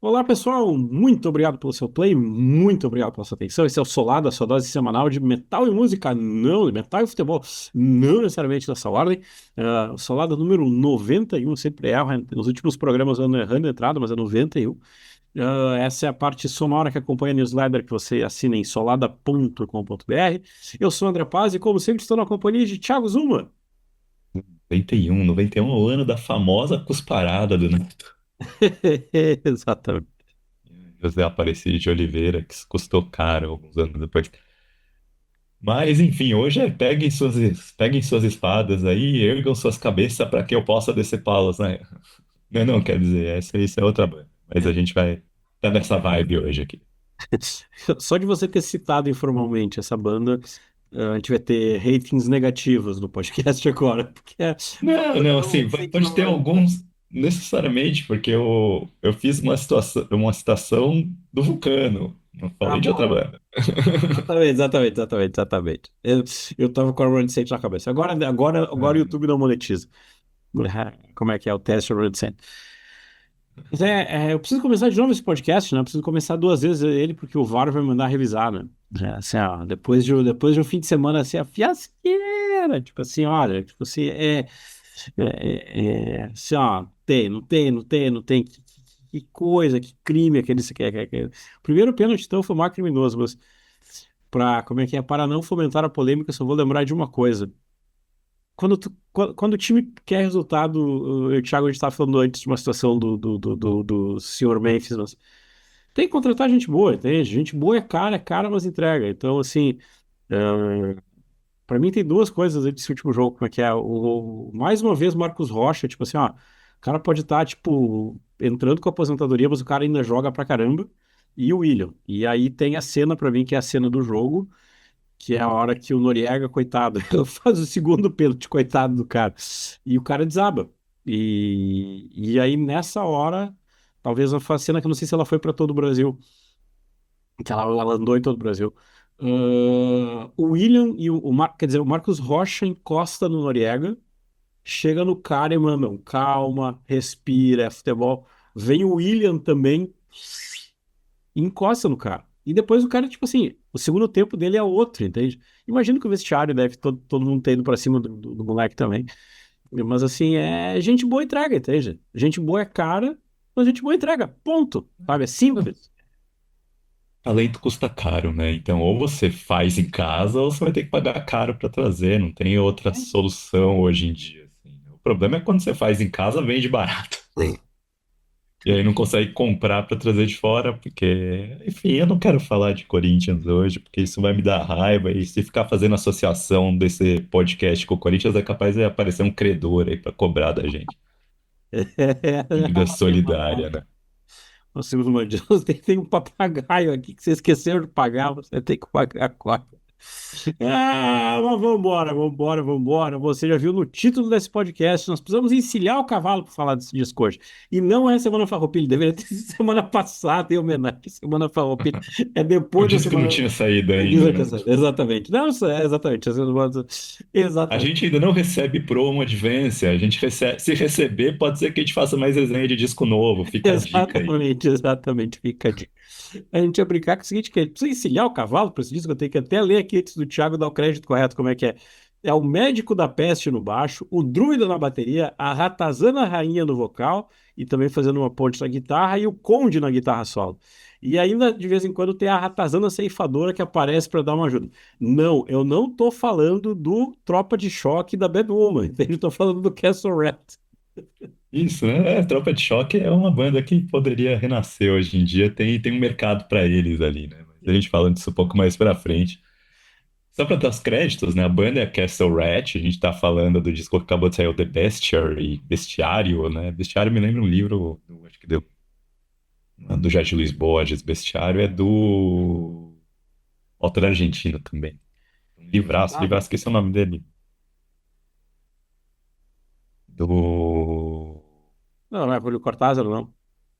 Olá, pessoal. Muito obrigado pelo seu play, muito obrigado pela sua atenção. Esse é o Solado, a sua dose semanal de metal e música, não, de metal e futebol, não necessariamente dessa ordem. O Solado número 91, sempre erro, nos últimos programas eu ando errando a entrada, mas é 91. Essa é a parte sonora que acompanha a newsletter que você assina em solada.com.br. Eu sou o André Paz e, como sempre, estou na companhia de Thiago Zuma. 91 é o ano da famosa cusparada do Neto. Exatamente. José Aparecido de Oliveira, que custou caro alguns anos depois. Mas, enfim, hoje peguem suas espadas aí, ergam suas cabeças para que eu possa decepá-las, né? Não, não, quer dizer, isso é outra banda. Mas a gente vai tá nessa vibe hoje aqui. Só de você ter citado informalmente essa banda, a gente vai ter ratings negativos no podcast agora, porque Não, não, não assim, sei que pode não ter vai. alguns, necessariamente, porque eu fiz uma citação do Vulcano, não Ah, falei de outra bom. banda. Exatamente. Eu tava com a Run Saint na cabeça. Agora o YouTube não monetiza. Como é que é o teste Run Saint? Mas eu preciso começar de novo esse podcast, né? Eu preciso começar duas vezes ele, porque o VAR vai mandar revisar, né? Assim, ó, depois de um fim de semana assim, a fiasqueira, tipo assim, olha, tipo assim, assim, ó, não tem, que coisa, que crime aquele, que. O primeiro pênalti, então, foi mais criminoso, mas como é que é, para não fomentar a polêmica, eu só vou lembrar de uma coisa. Quando o time quer resultado, eu e o Thiago, a gente estava falando antes de uma situação do senhor Memphis, mas tem que contratar gente boa, entende? Gente boa é cara, mas entrega. Então, assim, para mim tem duas coisas desse último jogo, como é que é? Mais uma vez, Marcos Rocha, tipo assim, ó, o cara pode estar, tipo, entrando com a aposentadoria, mas o cara ainda joga pra caramba. E o William. E aí tem a cena pra mim, que é a cena do jogo, que é a hora que o Noriega, coitado, faz o segundo pênalti, coitado do cara. E o cara desaba. E aí, nessa hora, talvez a cena que eu não sei se ela foi para todo o Brasil, que ela andou em todo o Brasil. O William e quer dizer, o Marcos Rocha encosta no Noriega, chega no cara e manda, "Não, calma, respira, é futebol." Vem o William também e encosta no cara. E depois o cara, tipo assim, o segundo tempo dele é outro, entende? Imagino que o vestiário deve todo mundo ter ido pra cima do moleque também. Mas assim, é gente boa entrega, entende? Gente boa é cara, mas gente boa entrega. Ponto. Sabe? É simples. Talento custa caro, né? Então, ou você faz em casa, ou você vai ter que pagar caro para trazer. Não tem outra solução hoje em dia, assim. O problema é quando você faz em casa, vende barato. E aí não consegue comprar para trazer de fora, porque, enfim, eu não quero falar de Corinthians hoje, porque isso vai me dar raiva. E se ficar fazendo associação desse podcast com o Corinthians, é capaz de aparecer um credor aí para cobrar da gente. Dívida solidária, né? Nossa, meu Deus, tem um papagaio aqui que você esqueceu de pagar, você tem que pagar agora. Mas vambora. Você já viu no título desse podcast, nós precisamos encilhar o cavalo para falar desse disco hoje. E não é Semana Farroupilha, deveria ter sido semana passada, em homenagem à Semana Farroupilha. É Eu depois da disse que não semana. tinha saído ainda, né? Exatamente. Não, isso é exatamente. A Exatamente. gente ainda não recebe promo advance, a gente recebe, se receber, pode ser que a gente faça mais resenha de disco novo, fica a dica aí. Exatamente. Fica a dica. A gente ia brincar com o seguinte, que a gente precisa encilhar o cavalo para esse disco, eu tenho que até ler aqui antes do Thiago dar o crédito correto, como é que é. É o médico da peste no baixo, o druida na bateria, a ratazana rainha no vocal, e também fazendo uma ponte na guitarra, e o conde na guitarra solo. E ainda, de vez em quando, tem a ratazana ceifadora que aparece para dar uma ajuda. Não, eu não tô falando do Tropa de Choque da Bad Woman, entende? Eu tô falando do Castle Rat. Isso, né? Tropa de Choque é uma banda que poderia renascer hoje em dia, tem um mercado pra eles ali, né? Mas a gente falando disso um pouco mais pra frente. Só pra dar os créditos, né? A banda é Castle Rat, a gente tá falando do disco que acabou de sair, o The Bestiary, Bestiário, né? Bestiário me lembra um livro, acho que do Jorge Luiz Borges. Bestiário é do autor argentino também. Um livraço, esqueci o nome dele. Do Não é Julio Cortázar, não. É o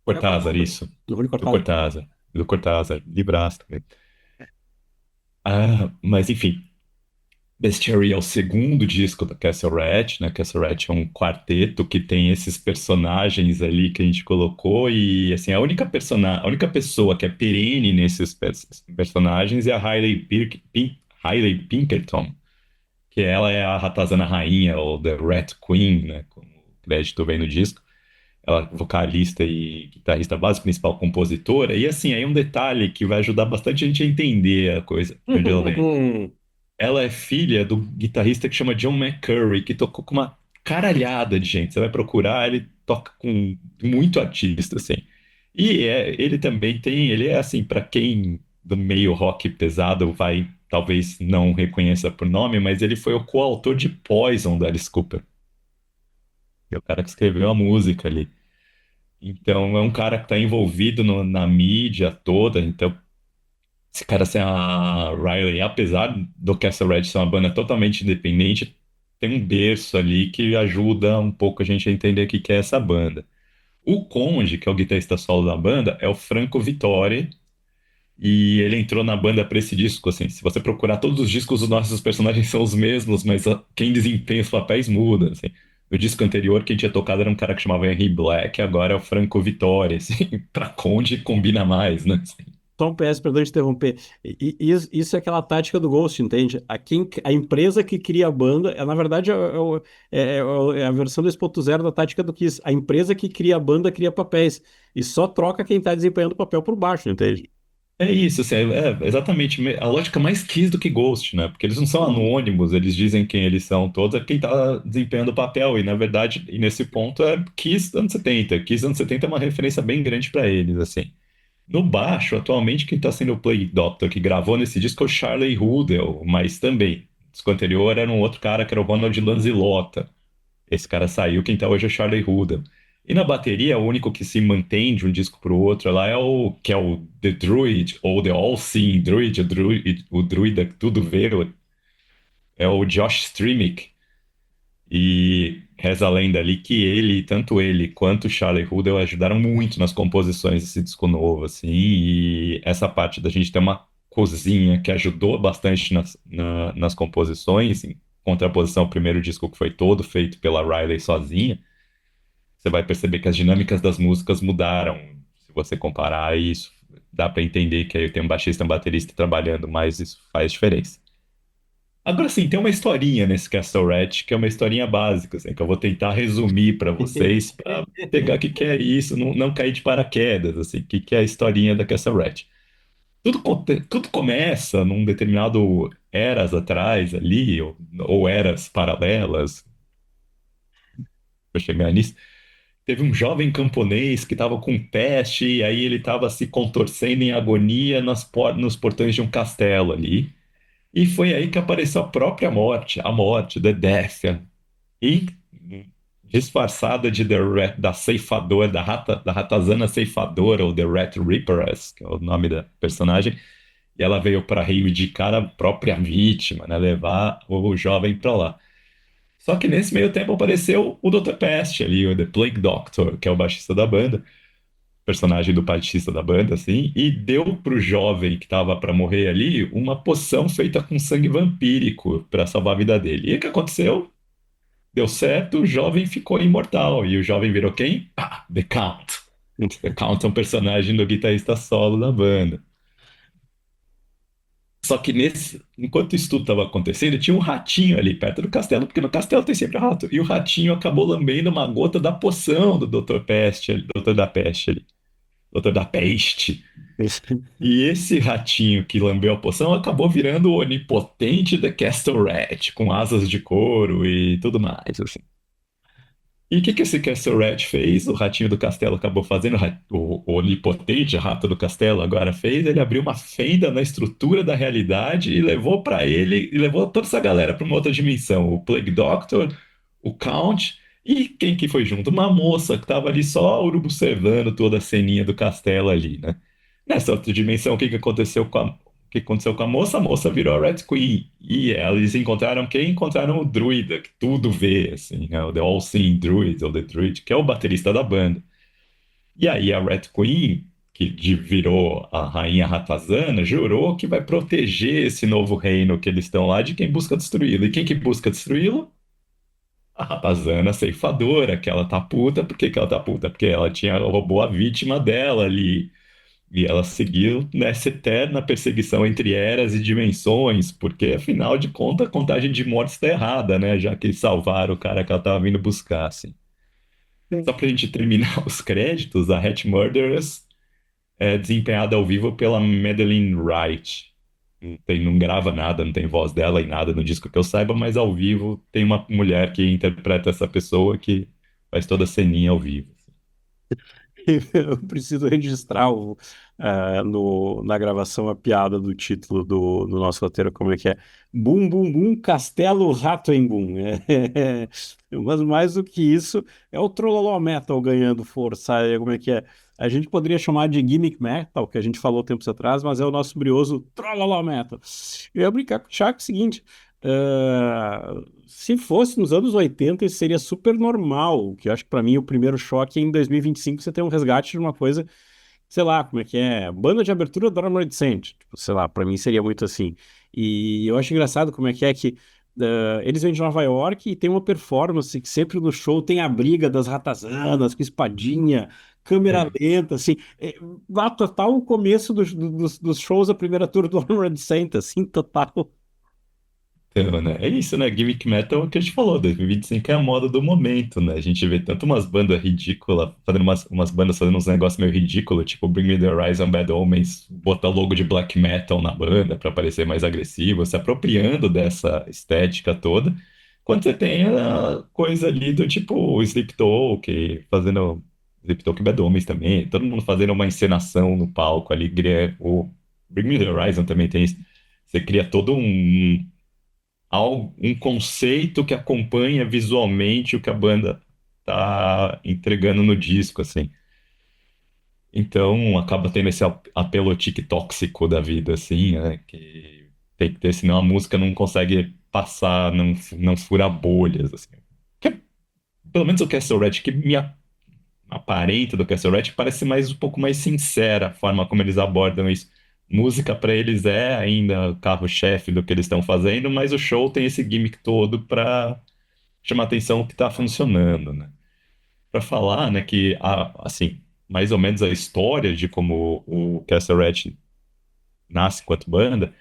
Cortázar, Cortázar. isso. Do Julio Do Cortázar. Cortázar. Do Cortázar, livraço também. Ah, mas enfim. Bestiary é o segundo disco da Castle Rat, né? Castle Rat é um quarteto que tem esses personagens ali que a gente colocou e assim a única pessoa que é perene nesses personagens é a Hailey Pinkerton, que ela é a Ratazana Rainha ou The Rat Queen, né? Como o crédito vem no disco. Ela é vocalista e guitarrista básica, principal compositora. E assim, aí um detalhe que vai ajudar bastante a gente a entender a coisa de onde ela vem. Ela é filha do guitarrista que chama John McCurry, que tocou com uma caralhada de gente. Você vai procurar, ele toca com muito artista, assim. Ele também tem, ele é assim, para quem do meio rock pesado vai, talvez não reconheça por nome, mas ele foi o coautor de Poison da Alice Cooper, que é o cara que escreveu a música ali. Então é um cara que está envolvido na mídia toda, então esse cara, assim, a Riley, apesar do Castle Red ser uma banda totalmente independente, tem um berço ali que ajuda um pouco a gente a entender o que que é essa banda. O Conde, que é o guitarrista solo da banda, é o Franco Vittori, e ele entrou na banda para esse disco, assim, se você procurar todos os discos, os nossos personagens são os mesmos, mas quem desempenha os papéis muda, assim. No disco anterior, quem tinha tocado era um cara que chamava Henry Black, agora é o Franco Vittori, assim, pra Conde combina mais, né? Só um PS, perdão de interromper. Isso é aquela tática do Ghost, entende? A empresa que cria a banda, na verdade, é a versão 2.0 da tática do Kiss. A empresa que cria a banda cria papéis. E só troca quem está desempenhando o papel por baixo, entende? É isso, assim, é exatamente a lógica mais Kiss do que Ghost, né? Porque eles não são Uhum. anônimos, eles dizem quem eles são todos, é quem tá desempenhando o papel, e na verdade, e nesse ponto é Kiss anos 70. Kiss anos 70 é uma referência bem grande pra eles, assim. No baixo, atualmente, quem tá sendo o Plague Doctor, que gravou nesse disco é o Charlie Hoodle, mas também, no disco anterior era um outro cara que era o Ronald Lanzillotta. Esse cara saiu, quem tá hoje é o Charlie Hunnam. E na bateria, o único que se mantém de um disco pro outro lá é o que é o The Druid, ou The All-Seeing Druid, o druida que tudo vê, é o Josh Strimick. E reza a lenda ali que ele, tanto ele quanto o Charlie Hunnam ajudaram muito nas composições desse disco novo, assim, e essa parte da gente ter uma cozinha que ajudou bastante nas composições, em contraposição ao primeiro disco que foi todo feito pela Riley sozinha, você vai perceber que as dinâmicas das músicas mudaram. Se você comparar isso, dá para entender que aí tem um baixista e um baterista trabalhando, mas isso faz diferença. Agora sim, tem uma historinha nesse Castle Rat, que é uma historinha básica, assim, que eu vou tentar resumir para vocês, para pegar o que que é isso, não cair de paraquedas, assim, o que que é a historinha da Castle Rat. Tudo começa num determinado eras atrás ali, ou eras paralelas, para chegar nisso. Teve um jovem camponês que estava com peste, e aí ele estava se contorcendo em agonia nos portões de um castelo ali. E foi aí que apareceu a própria morte, a morte, The Death. E disfarçada de da ceifadora, da ratazana ceifadora, ou The Rat Reaperess, que é o nome da personagem. E ela veio para reivindicar a própria vítima, né, levar o jovem para lá. Só que nesse meio tempo apareceu o Dr. Pest ali, o The Plague Doctor, que é o baixista da banda, personagem do baixista da banda, assim, e deu pro jovem que tava para morrer ali uma poção feita com sangue vampírico para salvar a vida dele. E o que aconteceu? Deu certo, o jovem ficou imortal. E o jovem virou quem? Ah, The Count. The Count é um personagem do guitarrista solo da banda. Só que enquanto isso tudo estava acontecendo, tinha um ratinho ali perto do castelo, porque no castelo tem sempre rato. E o ratinho acabou lambendo uma gota da poção do Dr. Peste, Dr. da Peste ali, Dr. da Peste. E esse ratinho que lambeu a poção acabou virando o onipotente The Castle Rat, com asas de couro e tudo mais, assim. E o que que esse Castle Rat fez? O ratinho do castelo acabou fazendo, o onipotente rato do castelo agora fez, ele abriu uma fenda na estrutura da realidade e levou para ele, e levou toda essa galera para uma outra dimensão. O Plague Doctor, o Count e quem que foi junto? Uma moça que estava ali só observando toda a ceninha do castelo ali, né? Nessa outra dimensão, o que aconteceu com a moça? A moça virou a Red Queen. E eles encontraram quem? Encontraram o Druida, que tudo vê, assim, né? O The All-Seeing Druid, ou The Druid, que é o baterista da banda. E aí a Red Queen virou a rainha Ratazana, jurou que vai proteger esse novo reino que eles estão lá de quem busca destruí-lo. E quem que busca destruí-lo? A Ratazana ceifadora, que ela tá puta. Por que que ela tá puta? Porque ela tinha roubou a vítima dela ali. E ela seguiu nessa eterna perseguição entre eras e dimensões, porque afinal de contas a contagem de mortes está errada, né? Já que salvaram o cara que ela estava vindo buscar, assim. Só pra gente terminar os créditos, a Hatch Murderers é desempenhada ao vivo pela Madeline Wright. Não grava nada, não tem voz dela e nada no disco que eu saiba, mas ao vivo tem uma mulher que interpreta essa pessoa que faz toda a ceninha ao vivo. Eu preciso registrar na gravação a piada do título do nosso roteiro, como é que é? Bum, bum, bum, Castelo Ratoembum. Mas mais do que isso, é o Trololó Metal ganhando força. Como é que é? A gente poderia chamar de Gimmick Metal, que a gente falou tempos atrás, mas é o nosso brioso Trololó Metal. Eu ia brincar com o Chaco o seguinte. Se fosse nos anos 80, isso seria super normal, que eu acho que para mim o primeiro choque é em 2025 você tem um resgate de uma coisa, sei lá, como é que é, banda de abertura do Armored Saint, tipo, sei lá, para mim seria muito assim. E eu acho engraçado como é que eles vêm de Nova York e tem uma performance que sempre no show tem a briga das ratazanas com espadinha, câmera É. lenta, assim, lá total o começo dos shows da primeira tour do Armored Saint, assim, total. Então, né? É isso, né? Gimmick Metal é o que a gente falou, 2025 é a moda do momento, né? A gente vê tanto umas bandas ridículas, fazendo umas bandas fazendo uns negócios meio ridículos, tipo Bring Me The Horizon, Bad Omens, botar logo de black metal na banda pra parecer mais agressivo, se apropriando dessa estética toda, quando você tem a coisa ali do tipo Sleep Talk, fazendo Sleep Talk e Bad Omens também, todo mundo fazendo uma encenação no palco ali, o Bring Me The Horizon também tem isso. Você cria todo um conceito que acompanha visualmente o que a banda tá entregando no disco, assim. Então, acaba tendo esse apelo tóxico da vida, assim, né? Que tem que ter, senão a música não consegue passar, não fura bolhas, assim. Que, pelo menos o Castle Red, que me aparenta do Castle Red, parece mais um pouco mais sincera a forma como eles abordam isso. Música para eles é ainda o carro-chefe do que eles estão fazendo, mas o show tem esse gimmick todo para chamar atenção que está funcionando, né? Para falar, né, que assim, mais ou menos a história de como o Castle Red nasce enquanto banda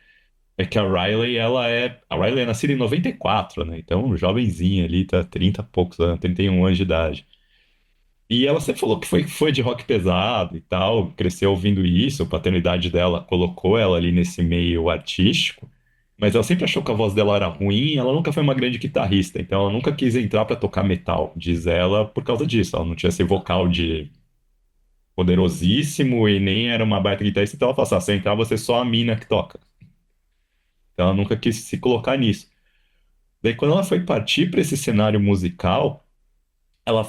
é que a Riley é nascida em 94, né? Então, jovenzinha ali, tá 30 e poucos anos, 31 anos de idade. E ela sempre falou que foi de rock pesado e tal, cresceu ouvindo isso, a paternidade dela colocou ela ali nesse meio artístico, mas ela sempre achou que a voz dela era ruim, ela nunca foi uma grande guitarrista, então ela nunca quis entrar pra tocar metal, diz ela, por causa disso, ela não tinha esse vocal de poderosíssimo e nem era uma baita guitarrista, então ela falou assim, se eu entrar, você é só a mina que toca. Então ela nunca quis se colocar nisso. Daí quando ela foi partir para esse cenário musical, ela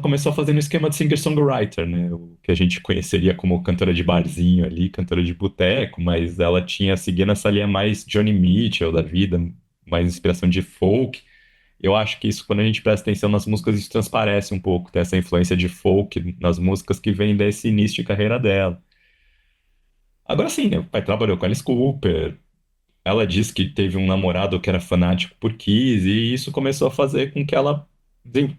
começou fazendo o esquema de singer-songwriter, né? O que a gente conheceria como cantora de barzinho ali, cantora de boteco, mas ela tinha seguindo essa linha mais Johnny Mitchell da vida, mais inspiração de folk. Eu acho que isso, quando a gente presta atenção nas músicas, isso transparece um pouco, tem essa influência de folk nas músicas que vem desse início de carreira dela. Agora sim, né? O pai trabalhou com Alice Cooper, ela disse que teve um namorado que era fanático por Kiss, e isso começou a fazer com que ela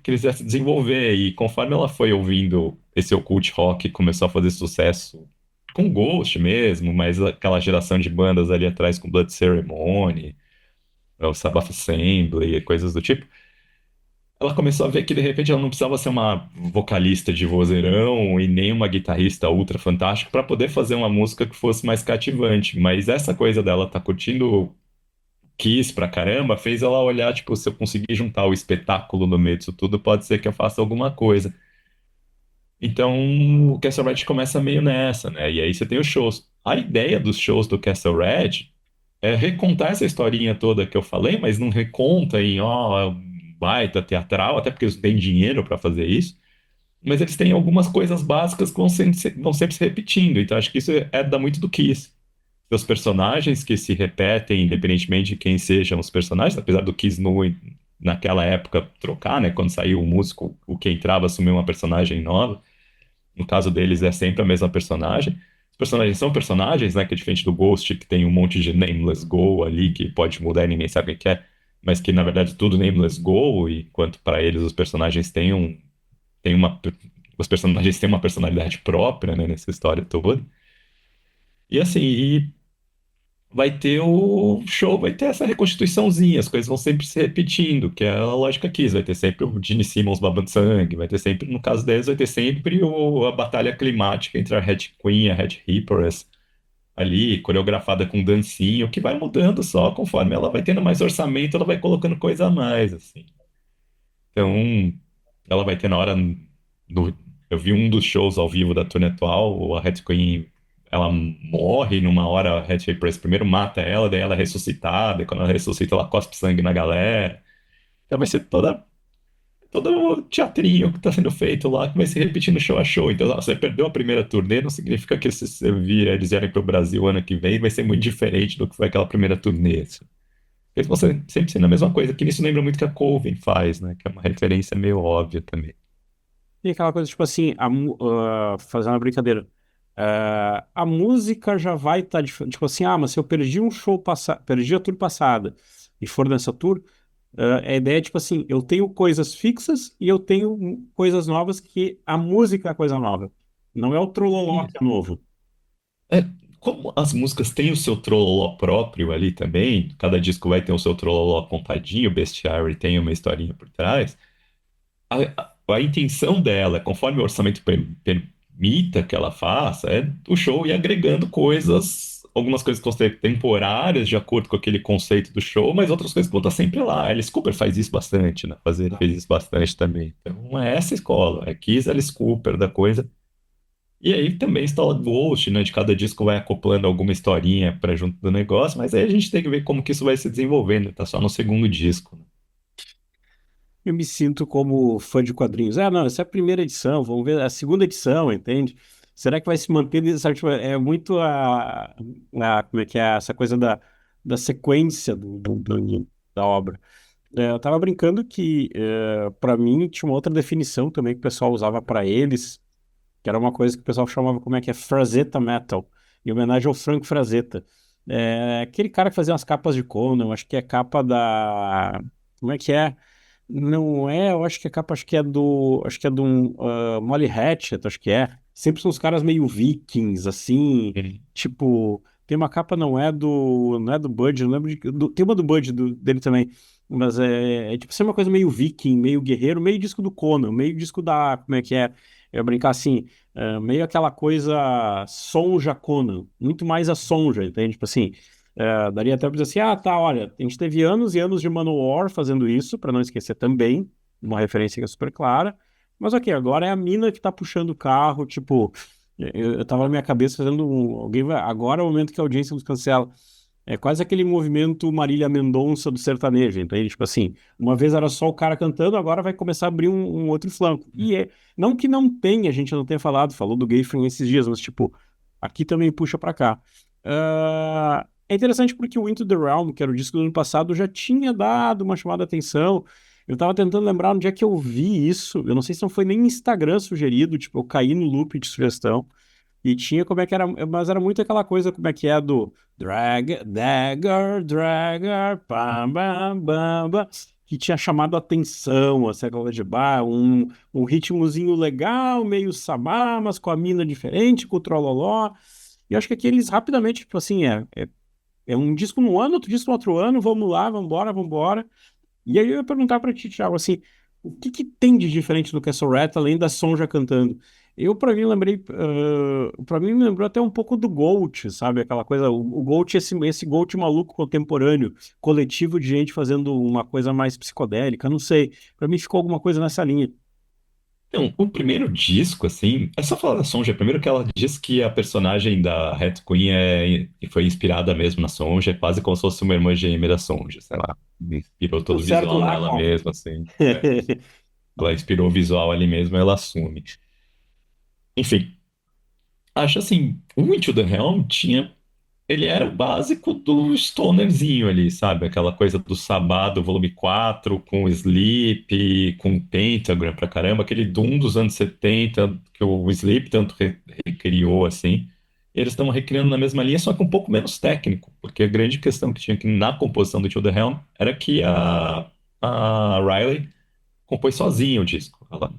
quisesse desenvolver. E conforme ela foi ouvindo esse occult rock, começou a fazer sucesso com Ghost mesmo, mas aquela geração de bandas ali atrás com Blood Ceremony, o Sabbath Assembly, coisas do tipo. Ela começou a ver que de repente ela não precisava ser uma vocalista de vozeirão e nem uma guitarrista ultra fantástica para poder fazer uma música que fosse mais cativante. Mas essa coisa dela tá curtindo Kiss pra caramba, fez ela olhar, tipo, se eu conseguir juntar o espetáculo no meio disso tudo, pode ser que eu faça alguma coisa. Então, o Castle Red começa meio nessa, né? E aí você tem os shows. A ideia dos shows do Castle Red é recontar essa historinha toda que eu falei, mas não reconta em, ó, baita teatral, até porque eles não têm dinheiro para fazer isso. Mas eles têm algumas coisas básicas que vão sempre se repetindo. Então, acho que isso dá muito do Kiss. Os personagens que se repetem, independentemente de quem sejam os personagens, apesar do Kiss no, naquela época trocar, né? Quando saiu o músico, o que entrava assumiu uma personagem nova. no caso deles é sempre a mesma personagem. Os personagens são personagens, né? Que é diferente do Ghost, que tem um monte de Nameless Go ali, que pode mudar e ninguém sabe quem que é, mas que na verdade tudo Nameless Go, e enquanto para eles os personagens têm uma. Os personagens têm uma personalidade própria, né, nessa história toda. E assim, vai ter o show, vai ter essa reconstituiçãozinha, as coisas vão sempre se repetindo, que é a lógica Kiss, vai ter sempre o Gene Simmons babando sangue, vai ter sempre, no caso deles, vai ter sempre a batalha climática entre a Red Queen e a Red Hipporess ali, coreografada com dancinho, que vai mudando só conforme ela vai tendo mais orçamento, ela vai colocando coisa a mais, assim. Então, ela vai ter na hora. Eu vi um dos shows ao vivo da turnê atual, a Red Queen, ela morre numa hora, a Red Press primeiro mata ela, daí ela é ressuscitada, e quando ela ressuscita, ela cospe sangue na galera. Então vai ser todo o teatrinho que está sendo feito lá, que vai se repetindo show a show. Então, você perdeu a primeira turnê, não significa que se você vir, eles vierem para o Brasil ano que vem, vai ser muito diferente do que foi aquela primeira turnê, assim. Eles vão sempre sendo a mesma coisa, que isso lembra muito que a Coven faz, né? Que é uma referência meio óbvia também. E aquela coisa, tipo assim, fazendo uma brincadeira. A música já vai estar, tipo assim, mas se eu perdi um show passado, perdi a tour passada e for nessa tour, a ideia é, tipo assim, eu tenho coisas fixas e eu tenho coisas novas que a música é a coisa nova. Não é o trololó que é novo. É, como as músicas têm o seu trololó próprio ali também, cada disco vai ter o seu trololó contadinho, o Bestiary tem uma historinha por trás, a intenção dela, conforme o orçamento permita que ela faça, é o show ir agregando coisas, algumas coisas que vão ser temporárias, de acordo com aquele conceito do show, mas outras coisas que vão estar sempre lá. A Alice Cooper faz isso bastante, né? Fazer, fez isso bastante também. Então é essa escola, é Kiss, Alice Cooper da coisa. E aí também está o Ghost, né? De cada disco vai acoplando alguma historinha para junto do negócio, mas aí a gente tem que ver como que isso vai se desenvolvendo, tá só no segundo disco, né? Eu me sinto como fã de quadrinhos. Não, essa é a primeira edição, vamos ver a segunda edição, entende? Será que vai se manter? Sabe, tipo, é muito como é que é, essa coisa da sequência da obra. Eu tava brincando que, para mim, tinha uma outra definição também que o pessoal usava para eles, que era uma coisa que o pessoal chamava como é que é Frazetta Metal, em homenagem ao Frank Frazetta. Aquele cara que fazia umas capas de Conan, acho que é capa da. Como é que é? Não é, eu acho que a capa acho que é do Molly Hatchet, acho que é. Sempre são os caras meio vikings, assim, Uhum. tipo, tem uma capa não é do Bud, não lembro tem uma do Bud dele também, mas é tipo sempre uma coisa meio viking, meio guerreiro, meio disco do Conan, meio disco da, como é que é? Eu ia brincar assim, meio aquela coisa Sonja Conan, muito mais a Sonja, entende? Tipo assim, daria até para dizer assim, tá, olha, a gente teve anos e anos de Manowar fazendo isso, para não esquecer também, uma referência que é super clara, mas ok, agora é a mina que tá puxando o carro, tipo, eu tava na minha cabeça fazendo agora é o momento que a audiência nos cancela. É quase aquele movimento Marília Mendonça do sertanejo, entende? Tipo assim, uma vez era só o cara cantando, agora vai começar a abrir um outro flanco. Não que não tenha, a gente não tenha falou do Gayfriend esses dias, mas tipo, aqui também puxa pra cá. É interessante porque o Into the Realm, que era o disco do ano passado, já tinha dado uma chamada de atenção. Eu tava tentando lembrar onde é que eu vi isso. Eu não sei se não foi nem no Instagram sugerido, tipo, eu caí no loop de sugestão. E tinha como é que era, mas era muito aquela coisa como é que é do Dagger, bam, bam, bam, bam, que tinha chamado a atenção, assim, aquela coisa de um ritmozinho legal, meio sabá, mas com a mina diferente, com o trololó. E eu acho que aqui eles rapidamente, tipo assim, é um disco num ano, outro disco no outro ano, vamos lá, vamos embora. E aí eu ia perguntar pra ti, Thiago, assim, o que que tem de diferente do Castle Rat, além da Sonja cantando? Eu, pra mim, lembrei, pra mim, me lembrou até um pouco do Ghost, sabe? Aquela coisa, o Ghost, esse Ghost maluco contemporâneo, coletivo de gente fazendo uma coisa mais psicodélica, não sei. Pra mim ficou alguma coisa nessa linha. Então, o primeiro disco, assim, é só falar da Sonja. Primeiro que ela diz que a personagem da Red Queen foi inspirada mesmo na Sonja, é quase como se fosse uma irmã gêmea da Sonja, sei lá. Inspirou Um todo o certo visual nela Racon. mesma, assim. Ela inspirou o visual ali mesmo, ela assume. Enfim, acho assim, o Into the Realm tinha. ele era o básico do stonerzinho ali, sabe? Aquela coisa do Sabá, do volume 4 com o Sleep, com o Pentagram pra caramba, aquele Doom dos anos 70 que o Sleep tanto recriou, assim. Eles estão recriando na mesma linha, só que um pouco menos técnico, porque a grande questão que tinha aqui na composição do To The Helm era que a Riley compôs sozinha o disco. Ela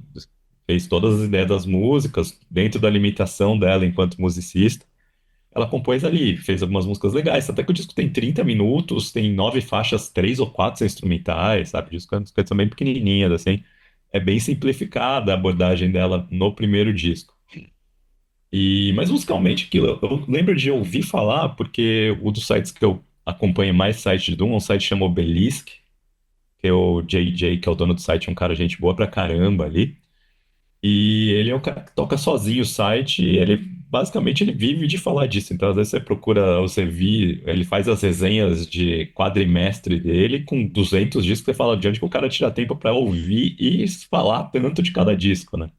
fez todas as ideias das músicas, dentro da limitação dela enquanto musicista. Ela compôs ali, fez algumas músicas legais. Até que o disco tem 30 minutos, tem 9 faixas, 3 ou 4 são instrumentais, sabe? O disco é uma coisa bem pequenininhas, assim. É bem simplificada a abordagem dela no primeiro disco. Mas musicalmente, aquilo, eu lembro de ouvir falar, porque um dos sites que eu acompanho mais site de Doom é um site que chama Obelisk, que é o JJ, que é o dono do site, é um cara gente boa pra caramba ali. E ele é um cara que toca sozinho o site, e ele basicamente ele vive de falar disso. Então, às vezes você procura, você vê, ele faz as resenhas de quadrimestre dele com 200 discos, você fala de onde que o cara tira tempo pra ouvir e falar tanto de cada disco, né?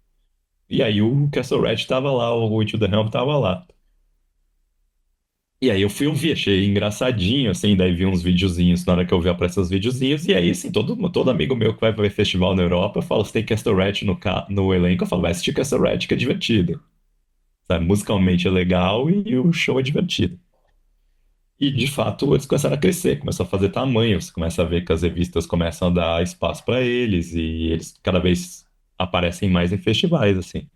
E aí o Castle Rat tava lá, o Into the Helm tava lá. E aí eu fui ouvir, achei engraçadinho, assim, daí vi uns videozinhos, na hora que eu vi aparecer os videozinhos, e aí, assim, todo amigo meu que vai ver festival na Europa, eu falo, se tem Castle Rat no elenco, eu falo, vai assistir Castle Rat que é divertido. Sabe? Musicalmente é legal e o show é divertido. E, de fato, eles começaram a crescer, começou a fazer tamanho, você começa a ver que as revistas começam a dar espaço para eles, e eles cada vez aparecem mais em festivais, assim.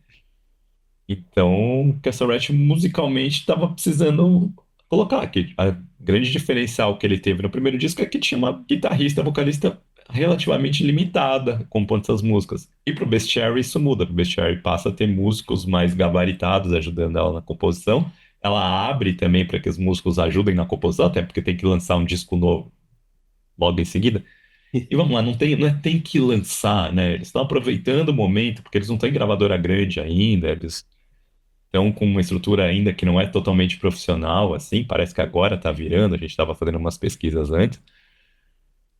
Então, Castle Rat musicalmente estava precisando colocar aqui. A grande diferencial que ele teve no primeiro disco é que tinha uma guitarrista, vocalista relativamente limitada compondo essas músicas. E pro Bestiary isso muda. Pro Bestiary passa a ter músicos mais gabaritados ajudando ela na composição. Ela abre também para que os músicos ajudem na composição, até porque tem que lançar um disco novo logo em seguida. E vamos lá, não é tem que lançar, né? Eles estão aproveitando o momento, porque eles não têm gravadora grande ainda, eles estão com uma estrutura ainda que não é totalmente profissional, assim, parece que agora está virando, a gente estava fazendo umas pesquisas antes.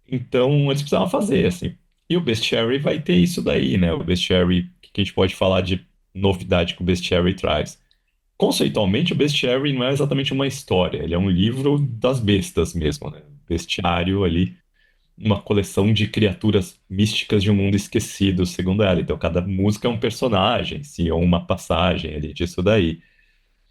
Então, eles precisavam fazer, assim. E o Bestiary vai ter isso daí, né? O Bestiary, o que a gente pode falar de novidade que o Bestiary traz? Conceitualmente, o Bestiary não é exatamente uma história, ele é um livro das bestas mesmo, né? Bestiário ali, uma coleção de criaturas místicas de um mundo esquecido, segundo ela. Então, cada música é um personagem, se ou uma passagem ali disso daí.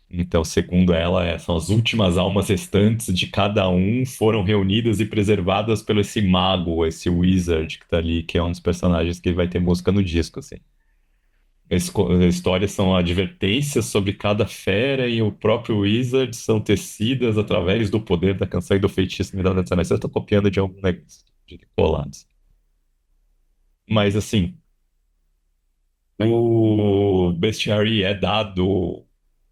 Então, segundo ela, são as últimas almas restantes de cada um foram reunidas e preservadas pelo esse mago, esse wizard que tá ali, que é um dos personagens que vai ter música no disco, assim. As histórias são advertências sobre cada fera e o próprio wizard são tecidas através do poder da canção e do feitiço. Me dá uma eu tô copiando de algum negócio de colados. Mas, assim, o bestiary é dado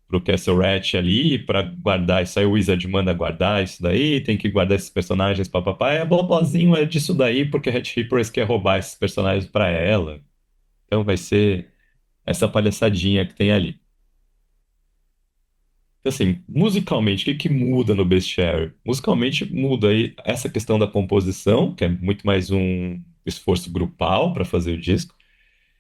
pro Castle Rat ali para guardar isso aí. O Wizard manda guardar isso daí, tem que guardar esses personagens, papapá. É bobozinho, é disso daí, porque a Hat Reapers quer roubar esses personagens para ela. Então vai ser essa palhaçadinha que tem ali. Então, assim, musicalmente, o que que muda no Bestiary? Musicalmente muda aí essa questão da composição, que é muito mais um esforço grupal para fazer o disco.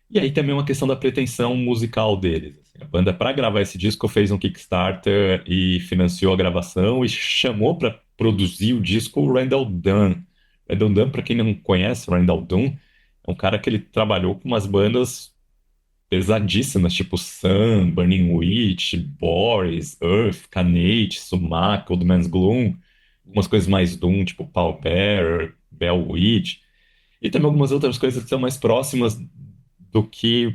E aí também uma questão da pretensão musical deles. Assim. A banda, para gravar esse disco, fez um Kickstarter e financiou a gravação e chamou para produzir o disco o Randall Dunn. Randall Dunn, para quem não conhece, Randall Dunn é um cara que ele trabalhou com umas bandas pesadíssimas, tipo Sun, Burning Witch, Boris, Earth, Canate, Sumac, Old Man's Gloom, algumas coisas mais Doom, tipo Pallbearer, Bell Witch, e também algumas outras coisas que são mais próximas do que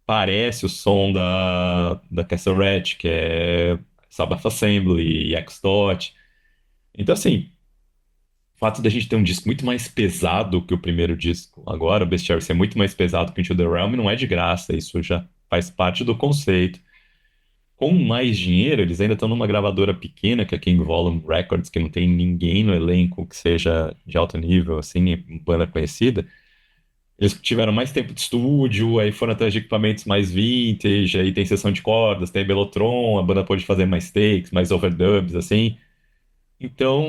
parece o som da Castle Rat, que é Sabbath Assembly e Xdot. Então, assim, o fato da gente ter um disco muito mais pesado que o primeiro disco, agora o Bestiary ser muito mais pesado que o Into the Realm, não é de graça, isso já faz parte do conceito. Com mais dinheiro, eles ainda estão numa gravadora pequena, que é a King Volume Records, que não tem ninguém no elenco que seja de alto nível, assim, banda conhecida. Eles tiveram mais tempo de estúdio, aí foram atrás de equipamentos mais vintage, aí tem sessão de cordas, tem Belotron, a banda pôde fazer mais takes, mais overdubs, assim. Então,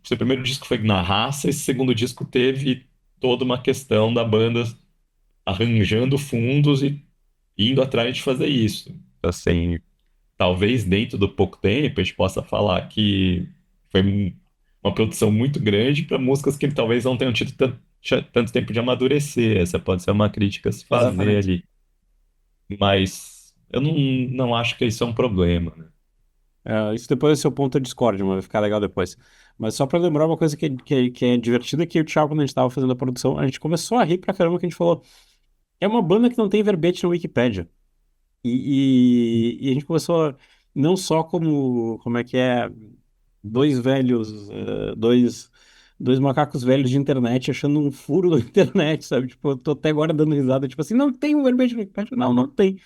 seu primeiro disco foi na raça, esse segundo disco teve toda uma questão da banda arranjando fundos e indo atrás de fazer isso. Assim, talvez dentro do pouco tempo a gente possa falar que foi uma produção muito grande para músicas que talvez não tenham tido tanto tempo de amadurecer. Essa pode ser uma crítica a se fazer Exatamente. ali. Mas eu não acho que isso é um problema, né? Isso depois é seu ponto de discórdia, mas vai ficar legal depois. Mas só pra lembrar uma coisa que é divertida, é que o Thiago, quando a gente tava fazendo a produção, a gente começou a rir pra caramba que a gente falou. É uma banda que não tem verbete na Wikipédia. E a gente começou não só como é que é, dois velhos, dois macacos velhos de internet achando um furo na internet, sabe? Tipo, eu tô até agora dando risada, tipo assim, não tem um verbete na Wikipédia. Não, não tem.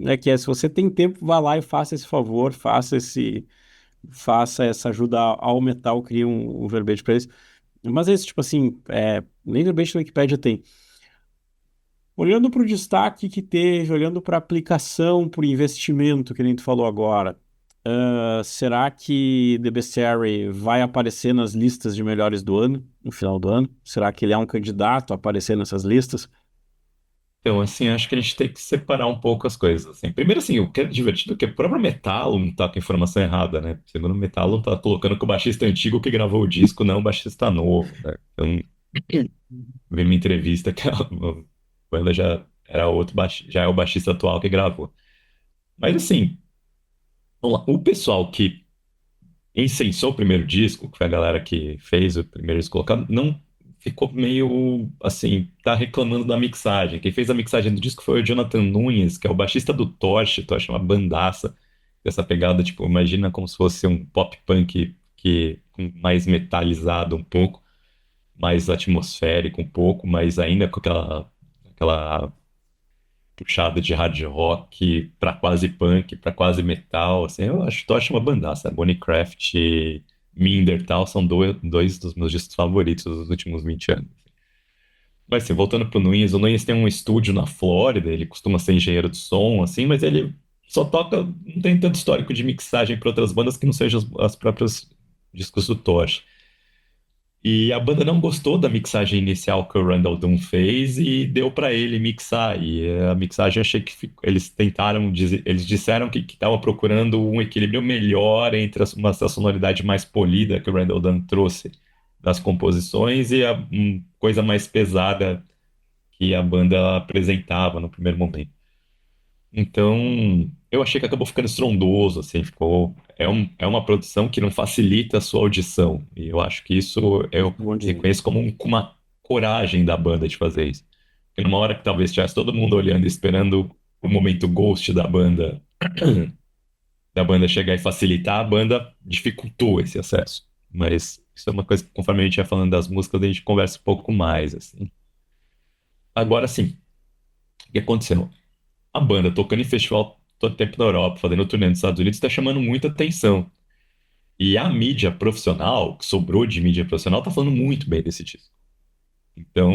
É que se você tem tempo, vá lá e faça esse favor, faça essa ajuda ao metal, cria um verbete para eles. Mas esse, tipo assim, nem verbete na Wikipédia tem. Olhando para o destaque que teve, olhando para a aplicação, para o investimento, que nem tu falou agora, será que The Bestiary vai aparecer nas listas de melhores do ano, no final do ano? Será que ele é um candidato a aparecer nessas listas? Então, assim, acho que a gente tem que separar um pouco as coisas, assim. Primeiro, assim, o que é divertido é que o próprio Metallica tá com a informação errada, né? Segundo o Metallica, tá colocando que o baixista antigo que gravou o disco, não o baixista novo, né? Então, vi uma entrevista que a banda já era já é o baixista atual que gravou. Mas, assim, vamos lá. O pessoal que incensou o primeiro disco, que foi a galera que fez o primeiro disco colocado, não ficou meio assim, tá reclamando da mixagem. Quem fez a mixagem do disco foi o Jonathan Nunes, que é o baixista do Torche. Torche é uma bandaça dessa pegada, tipo, imagina como se fosse um pop punk mais metalizado um pouco, mais atmosférico um pouco, mas ainda com aquela puxada de hard rock pra quase punk, pra quase metal, assim, eu acho uma bandaça. Bonnie Craft e Neanderthal são dois dos meus discos favoritos dos últimos 20 anos. Mas assim, voltando pro Nunes, o Nunes tem um estúdio na Flórida, ele costuma ser engenheiro de som, assim, mas ele só toca, não tem tanto histórico de mixagem para outras bandas que não sejam as próprias discos do Tosh. E a banda não gostou da mixagem inicial que o Randall Dunn fez e deu para ele mixar. E a mixagem achei que eles tentaram dizer, eles disseram que estava procurando um equilíbrio melhor entre essa sonoridade mais polida que o Randall Dunn trouxe das composições e a coisa mais pesada que a banda apresentava no primeiro momento. Então, eu achei que acabou ficando estrondoso, assim, é uma produção que não facilita a sua audição. E eu acho que isso eu Bom dizer. reconheço como uma coragem da banda de fazer isso. Porque numa hora que talvez tivesse todo mundo olhando e esperando o momento ghost da banda chegar e facilitar, a banda dificultou esse acesso. Mas isso é uma coisa que, conforme a gente vai falando das músicas, a gente conversa um pouco mais, assim. Agora, sim, o que aconteceu? A banda tocando em festival todo tempo na Europa, fazendo turnê nos Estados Unidos, está chamando muita atenção. E a mídia profissional, que sobrou de mídia profissional, tá falando muito bem desse disco. Então,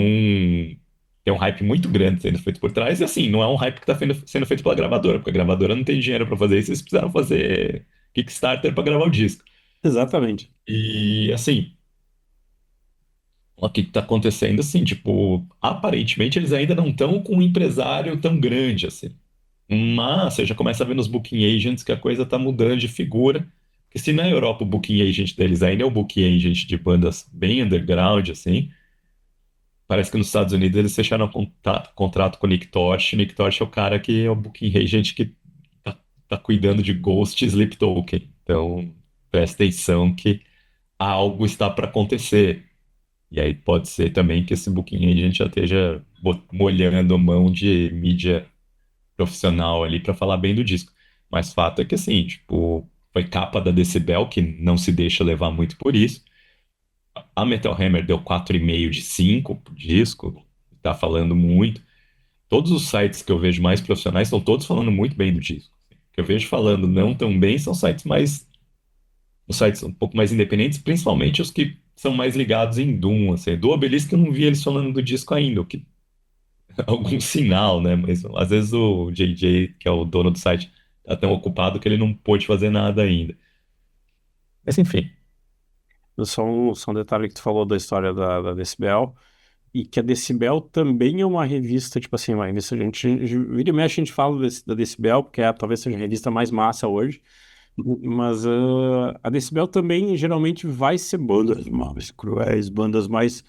tem um hype muito grande sendo feito por trás. E assim, não é um hype que está sendo feito pela gravadora, porque a gravadora não tem dinheiro para fazer isso, eles precisaram fazer Kickstarter para gravar o disco. Exatamente. E assim, o que está acontecendo assim, tipo, aparentemente eles ainda não estão com um empresário tão grande assim. Mas você já começa a ver nos booking agents que a coisa tá mudando de figura. Porque se na Europa o booking agent deles ainda é o booking agent de bandas bem underground, assim, parece que nos Estados Unidos eles fecharam um contrato com o Nick Torch. O Nick Torch é o cara que é o booking agent que tá cuidando de Ghost e Sleep Token. Então, presta atenção que algo está para acontecer. E aí pode ser também que esse booking agent já esteja molhando mão de mídia profissional ali para falar bem do disco. Mas fato é que assim, tipo, foi capa da Decibel, que não se deixa levar muito por isso. A Metal Hammer deu 4,5 de 5 pro disco, tá falando muito. Todos os sites que eu vejo mais profissionais estão todos falando muito bem do disco. O que eu vejo falando não tão bem são os sites um pouco mais independentes, principalmente os que são mais ligados em Doom, assim. Do Obelisk eu não vi eles falando do disco ainda, o que algum sinal, né? Mas às vezes o JJ, que é o dono do site, tá tão ocupado que ele não pôde fazer nada ainda. Mas enfim, Só um detalhe que tu falou da história da Decibel. e que a Decibel também é uma revista, tipo assim, uma revista, vira e mexe, a gente fala da Decibel, porque talvez seja a revista mais massa hoje, mas a Decibel também geralmente vai ser bandas mais cruéis, bandas mais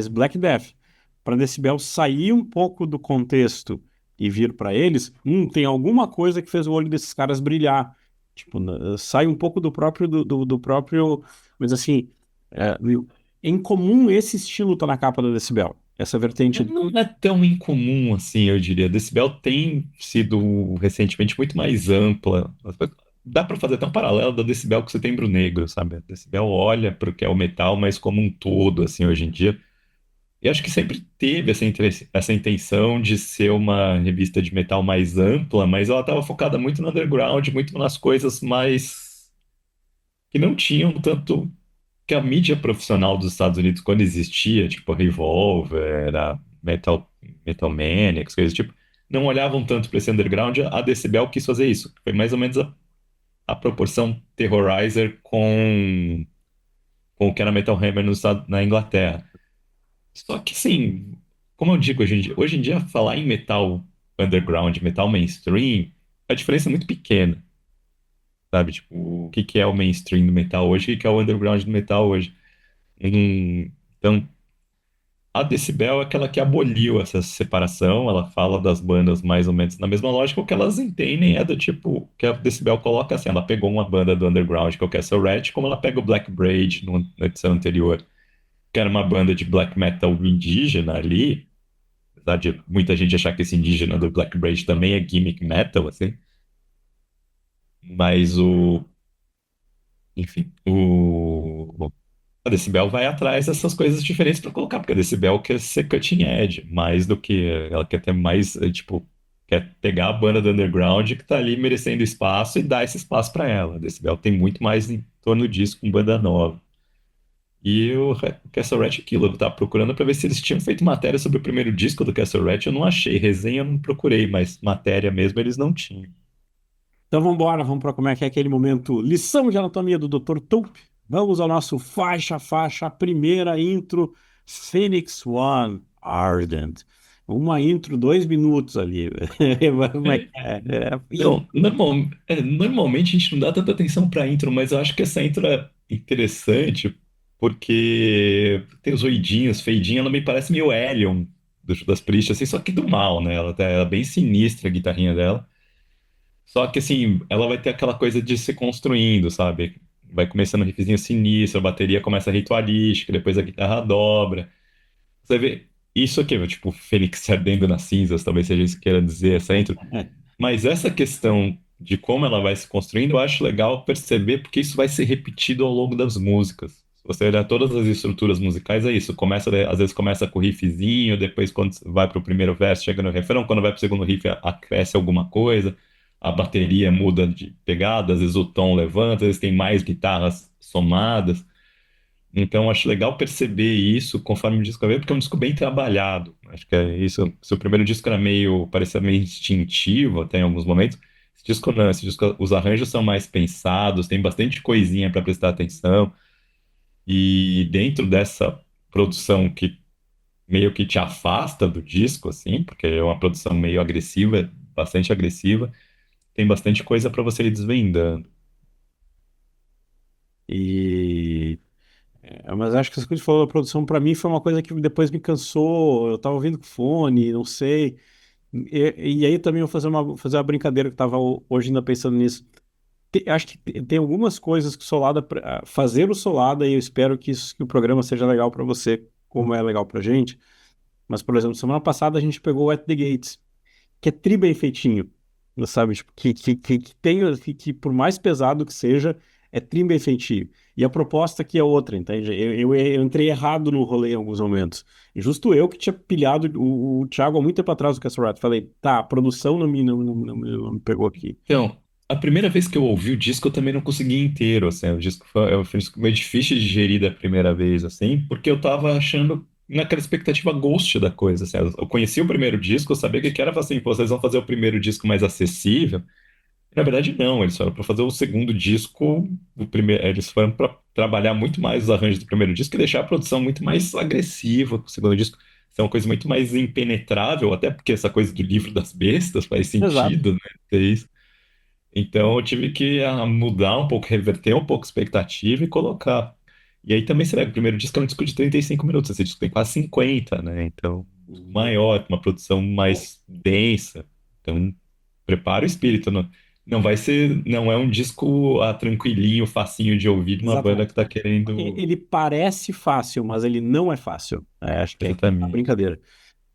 Black Death. Para Decibel sair um pouco do contexto e vir para eles, tem alguma coisa que fez o olho desses caras brilhar. Tipo, sai um pouco do próprio, mas assim, é, em comum esse estilo tá na capa da Decibel. Essa vertente. Não é tão incomum assim, eu diria. Decibel tem sido recentemente muito mais ampla. Dá pra fazer até um paralelo da Decibel com o Setembro Negro, sabe? A Decibel olha pro que é o metal, mas como um todo, assim, hoje em dia. E acho que sempre teve essa intenção de ser uma revista de metal mais ampla, mas ela estava focada muito no underground, muito nas coisas mais que não tinham tanto que a mídia profissional dos Estados Unidos, quando existia, tipo a Revolver, a Metal Maniacs, coisas do tipo, não olhavam tanto para esse underground. A Decibel quis fazer isso. Foi mais ou menos a proporção Terrorizer com o que era Metal Hammer na Inglaterra. Só que, sim, como eu digo hoje em dia falar em metal underground, metal mainstream, a diferença é muito pequena, sabe? Tipo, o que que é o mainstream do metal hoje, o que que é o underground do metal hoje. Então, a Decibel é aquela que aboliu essa separação, ela fala das bandas mais ou menos na mesma lógica, o que elas entendem é do tipo, que a Decibel coloca assim, ela pegou uma banda do underground, que é o Castle Rat, como ela pega o Black Braid na edição anterior, que era uma banda de black metal indígena ali, apesar de muita gente achar que esse indígena do Black Braid também é gimmick metal, assim, mas enfim, a Decibel vai atrás dessas coisas diferentes para colocar, porque a Decibel quer ser cutting edge, mais do que ela quer ter mais, tipo, quer pegar a banda do underground que tá ali merecendo espaço e dar esse espaço para ela. A Decibel tem muito mais em torno disso com banda nova. E o Castle Rat aquilo, eu tava procurando para ver se eles tinham feito matéria sobre o primeiro disco do Castle Rat, eu não achei, resenha eu não procurei, mas matéria mesmo eles não tinham. Então vamos embora, vamos para como é que é aquele momento. Lição de anatomia do Dr. Tulp. Vamos ao nosso faixa a faixa, a primeira intro, Phoenix One, Ardent. Uma intro, 2 minutos ali. Como é que é? Então, normalmente a gente não dá tanta atenção pra intro, mas eu acho que essa intro é interessante porque tem os oidinhos, feidinha, ela me parece meio Hellion do Judas Priest, assim, só que do mal, né? Ela é bem sinistra a guitarrinha dela. Só que assim, ela vai ter aquela coisa de se construindo, sabe? Vai começando um riffzinho sinistro, a bateria começa ritualística, depois a guitarra dobra. Você vê isso aqui, tipo, Fênix ardendo nas cinzas, talvez seja isso que queira dizer, essa intro. Mas essa questão de como ela vai se construindo, eu acho legal perceber, porque isso vai ser repetido ao longo das músicas. Se você olhar todas as estruturas musicais, é isso. Começa, às vezes começa com o riffzinho, depois quando vai para o primeiro verso, chega no refrão, quando vai para o segundo riff, acresce alguma coisa, a bateria muda de pegada, às vezes o tom levanta, às vezes tem mais guitarras somadas. Então, acho legal perceber isso conforme o disco vai ver, porque é um disco bem trabalhado. Acho que é isso. Se o primeiro disco era parecia meio instintivo até em alguns momentos, esse disco não. Esse disco, os arranjos são mais pensados, tem bastante coisinha para prestar atenção. E dentro dessa produção que meio que te afasta do disco, assim, porque é uma produção meio agressiva, bastante agressiva, tem bastante coisa para você ir desvendando. E mas acho que essa coisa que você falou da produção, para mim, foi uma coisa que depois me cansou. Eu tava ouvindo com fone, não sei. E aí também eu vou fazer uma brincadeira que eu tava hoje ainda pensando nisso. Acho que tem algumas coisas que o Solada, fazer o Solada, e eu espero que o programa seja legal para você, como é legal pra gente. Mas, por exemplo, semana passada a gente pegou o At the Gates, que é tri bem feitinho, sabe? Tipo, que tem, que por mais pesado que seja, é tri bem feitinho. E a proposta aqui é outra, entende? Eu entrei errado no rolê em alguns momentos. E justo eu que tinha pilhado o Thiago há muito tempo atrás do Castle Rat. Falei, tá, a produção não me pegou aqui. Então, a primeira vez que eu ouvi o disco, eu também não consegui inteiro, assim, o disco foi um disco meio difícil de digerir da primeira vez, assim, porque eu tava achando naquela expectativa ghost da coisa, assim, eu conheci o primeiro disco, eu sabia que era assim, pô, vocês vão fazer o primeiro disco mais acessível, na verdade não, eles foram para fazer o segundo disco, eles foram para trabalhar muito mais os arranjos do primeiro disco e deixar a produção muito mais agressiva com o segundo disco. Isso é uma coisa muito mais impenetrável, até porque essa coisa do livro das bestas faz Exato. sentido, né? Ter isso. Então eu tive que mudar um pouco, reverter um pouco a expectativa e colocar. E aí também será que o primeiro disco é um disco de 35 minutos, esse disco tem quase 50, né? Então, Uhum. maior, uma produção mais densa. Então, prepara o espírito. Não, não vai ser, não é um disco tranquilinho, facinho de ouvir de uma banda que Exatamente. tá querendo. Ele parece fácil, mas ele não é fácil. É, acho que é a Exatamente. brincadeira.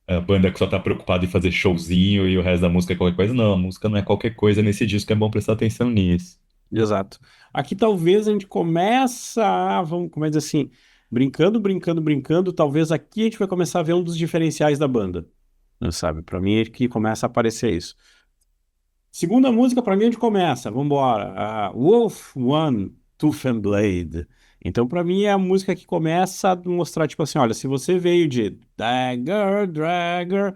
A banda que só tá preocupada em fazer showzinho e o resto da música é qualquer coisa. Não, a música não é qualquer coisa nesse disco, é bom prestar atenção nisso. Exato. Aqui talvez a gente começa a, vamos, como é dizer assim, brincando, brincando, brincando, talvez aqui a gente vai começar a ver um dos diferenciais da banda, né, sabe? Para mim é que começa a aparecer isso. Segunda música, para mim, a gente começa, vamos embora. Wolf One, Tooth and Blade. Então, para mim, é a música que começa a mostrar, tipo assim, olha, se você veio de Dagger, Dragger,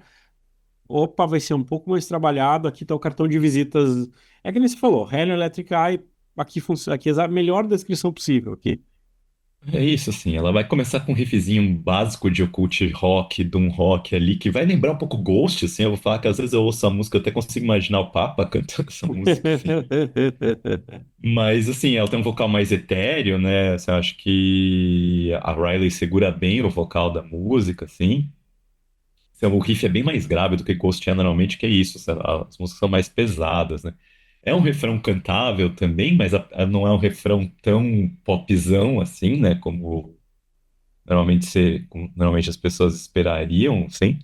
opa, vai ser um pouco mais trabalhado. Aqui tá o cartão de visitas. É que nem você falou, Hell Electric Eye, aqui funciona, aqui é a melhor descrição possível aqui. É isso, assim, ela vai começar com um riffzinho básico de occult rock, doom rock ali, que vai lembrar um pouco Ghost, assim, eu vou falar que às vezes eu ouço a música, eu até consigo imaginar o Papa cantando essa música, assim. Mas, assim, ela tem um vocal mais etéreo, né, assim, eu acho que a Riley segura bem o vocal da música, assim. Assim, o riff é bem mais grave do que Ghost é normalmente, que é isso, assim, as músicas são mais pesadas, né. É um refrão cantável também, mas não é um refrão tão popzão assim, né? Como como normalmente as pessoas esperariam, sim.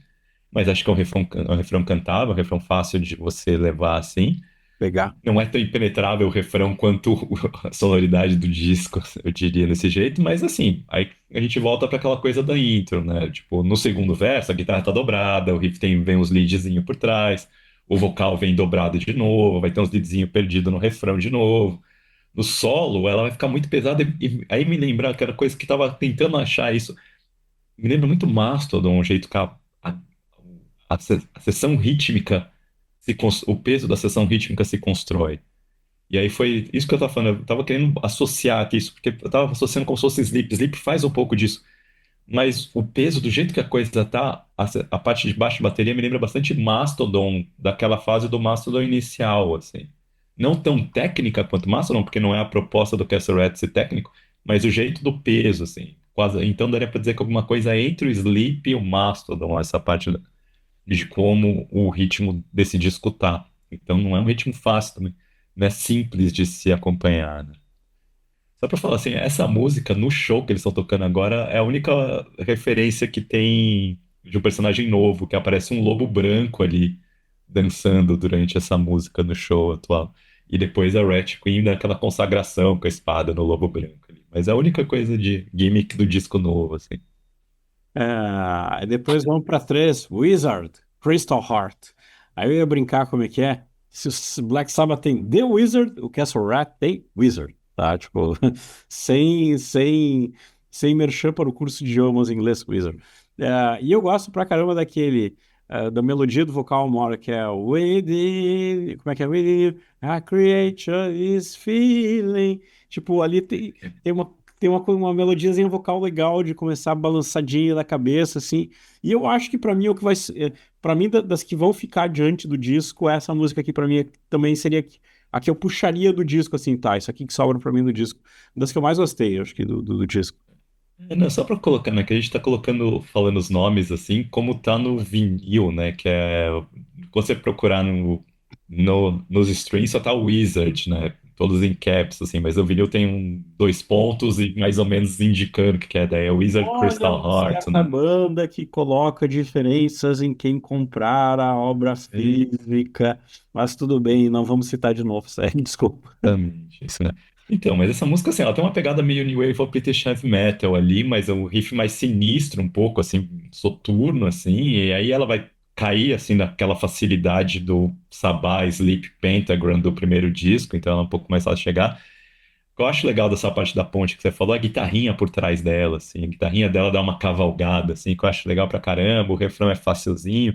Mas acho que é um refrão cantável, um refrão fácil de você levar assim. Pegar. Não é tão impenetrável o refrão quanto a sonoridade do disco, eu diria desse jeito, mas assim, aí a gente volta para aquela coisa da intro, né? Tipo, no segundo verso, a guitarra tá dobrada, o riff vem uns leadzinho por trás, o vocal vem dobrado de novo, vai ter uns leadzinho perdido no refrão de novo. No solo, ela vai ficar muito pesada, e aí me lembrar que era coisa que tava tentando achar isso. Me lembra muito Mastodon, o jeito que a seção rítmica, o peso da seção rítmica se constrói. E aí foi isso que eu tava falando, eu tava querendo associar aqui isso, porque eu tava associando como se fosse Sleep. Sleep faz um pouco disso, mas o peso, do jeito que a coisa tá, a parte de baixo da bateria me lembra bastante Mastodon, daquela fase do Mastodon inicial, assim. Não tão técnica quanto Mastodon, porque não é a proposta do Castle Rat ser técnico, mas o jeito do peso, assim. Quase, então daria pra dizer que alguma coisa entre o Sleep e o Mastodon, essa parte de como o ritmo desse disco tá. Então não é um ritmo fácil também, não é simples de se acompanhar, né? Só pra falar assim, essa música no show que eles estão tocando agora é a única referência que tem de um personagem novo, que aparece um lobo branco ali dançando durante essa música no show atual. E depois a Rat Queen dá aquela consagração com a espada no lobo branco ali. Mas é a única coisa de gimmick do disco novo, assim. Depois vamos para três, Wizard, Crystal Heart. Aí eu ia brincar como é que é. Se o Black Sabbath tem The Wizard, o Castle Rat tem Wizard, tá? Tipo, sem, sem, sem merchan para o curso de idiomas em inglês, Wizard. E eu gosto pra caramba da melodia do vocal uma hora que é Within, como é que é? Within, a creature is feeling. Tipo, ali tem uma melodiazinha vocal legal de começar balançadinha na cabeça, assim. E eu acho que pra mim é o que vai ser, para mim das que vão ficar diante do disco, essa música aqui pra mim também seria a que eu puxaria do disco, assim, tá? Isso aqui que sobra pra mim do disco, das que eu mais gostei, acho que do disco. É, não, só pra colocar, né? Que a gente tá colocando, falando os nomes assim, como tá no vinil, né? Que é. Quando você procurar nos streams, só tá o Wizard, né? Todos em caps, assim, mas o vinil tem dois pontos e mais ou menos indicando o que é daí. É Wizard Olha, Crystal você é Heart, essa né? banda que coloca diferenças em quem comprar a obra física, mas tudo bem, não vamos citar de novo, sério, desculpa. Exatamente, isso, né? Então, mas essa música, assim, ela tem uma pegada meio New Wave of British Heavy Metal ali, mas é um riff mais sinistro um pouco, assim, soturno, assim, e aí ela vai cair, assim, naquela facilidade do Sabbath, Sleep, Pentagram do primeiro disco, então ela é um pouco mais fácil de chegar. O que eu acho legal dessa parte da ponte que você falou, a guitarrinha por trás dela, assim, a guitarrinha dela dá uma cavalgada, assim, que eu acho legal pra caramba, o refrão é facilzinho,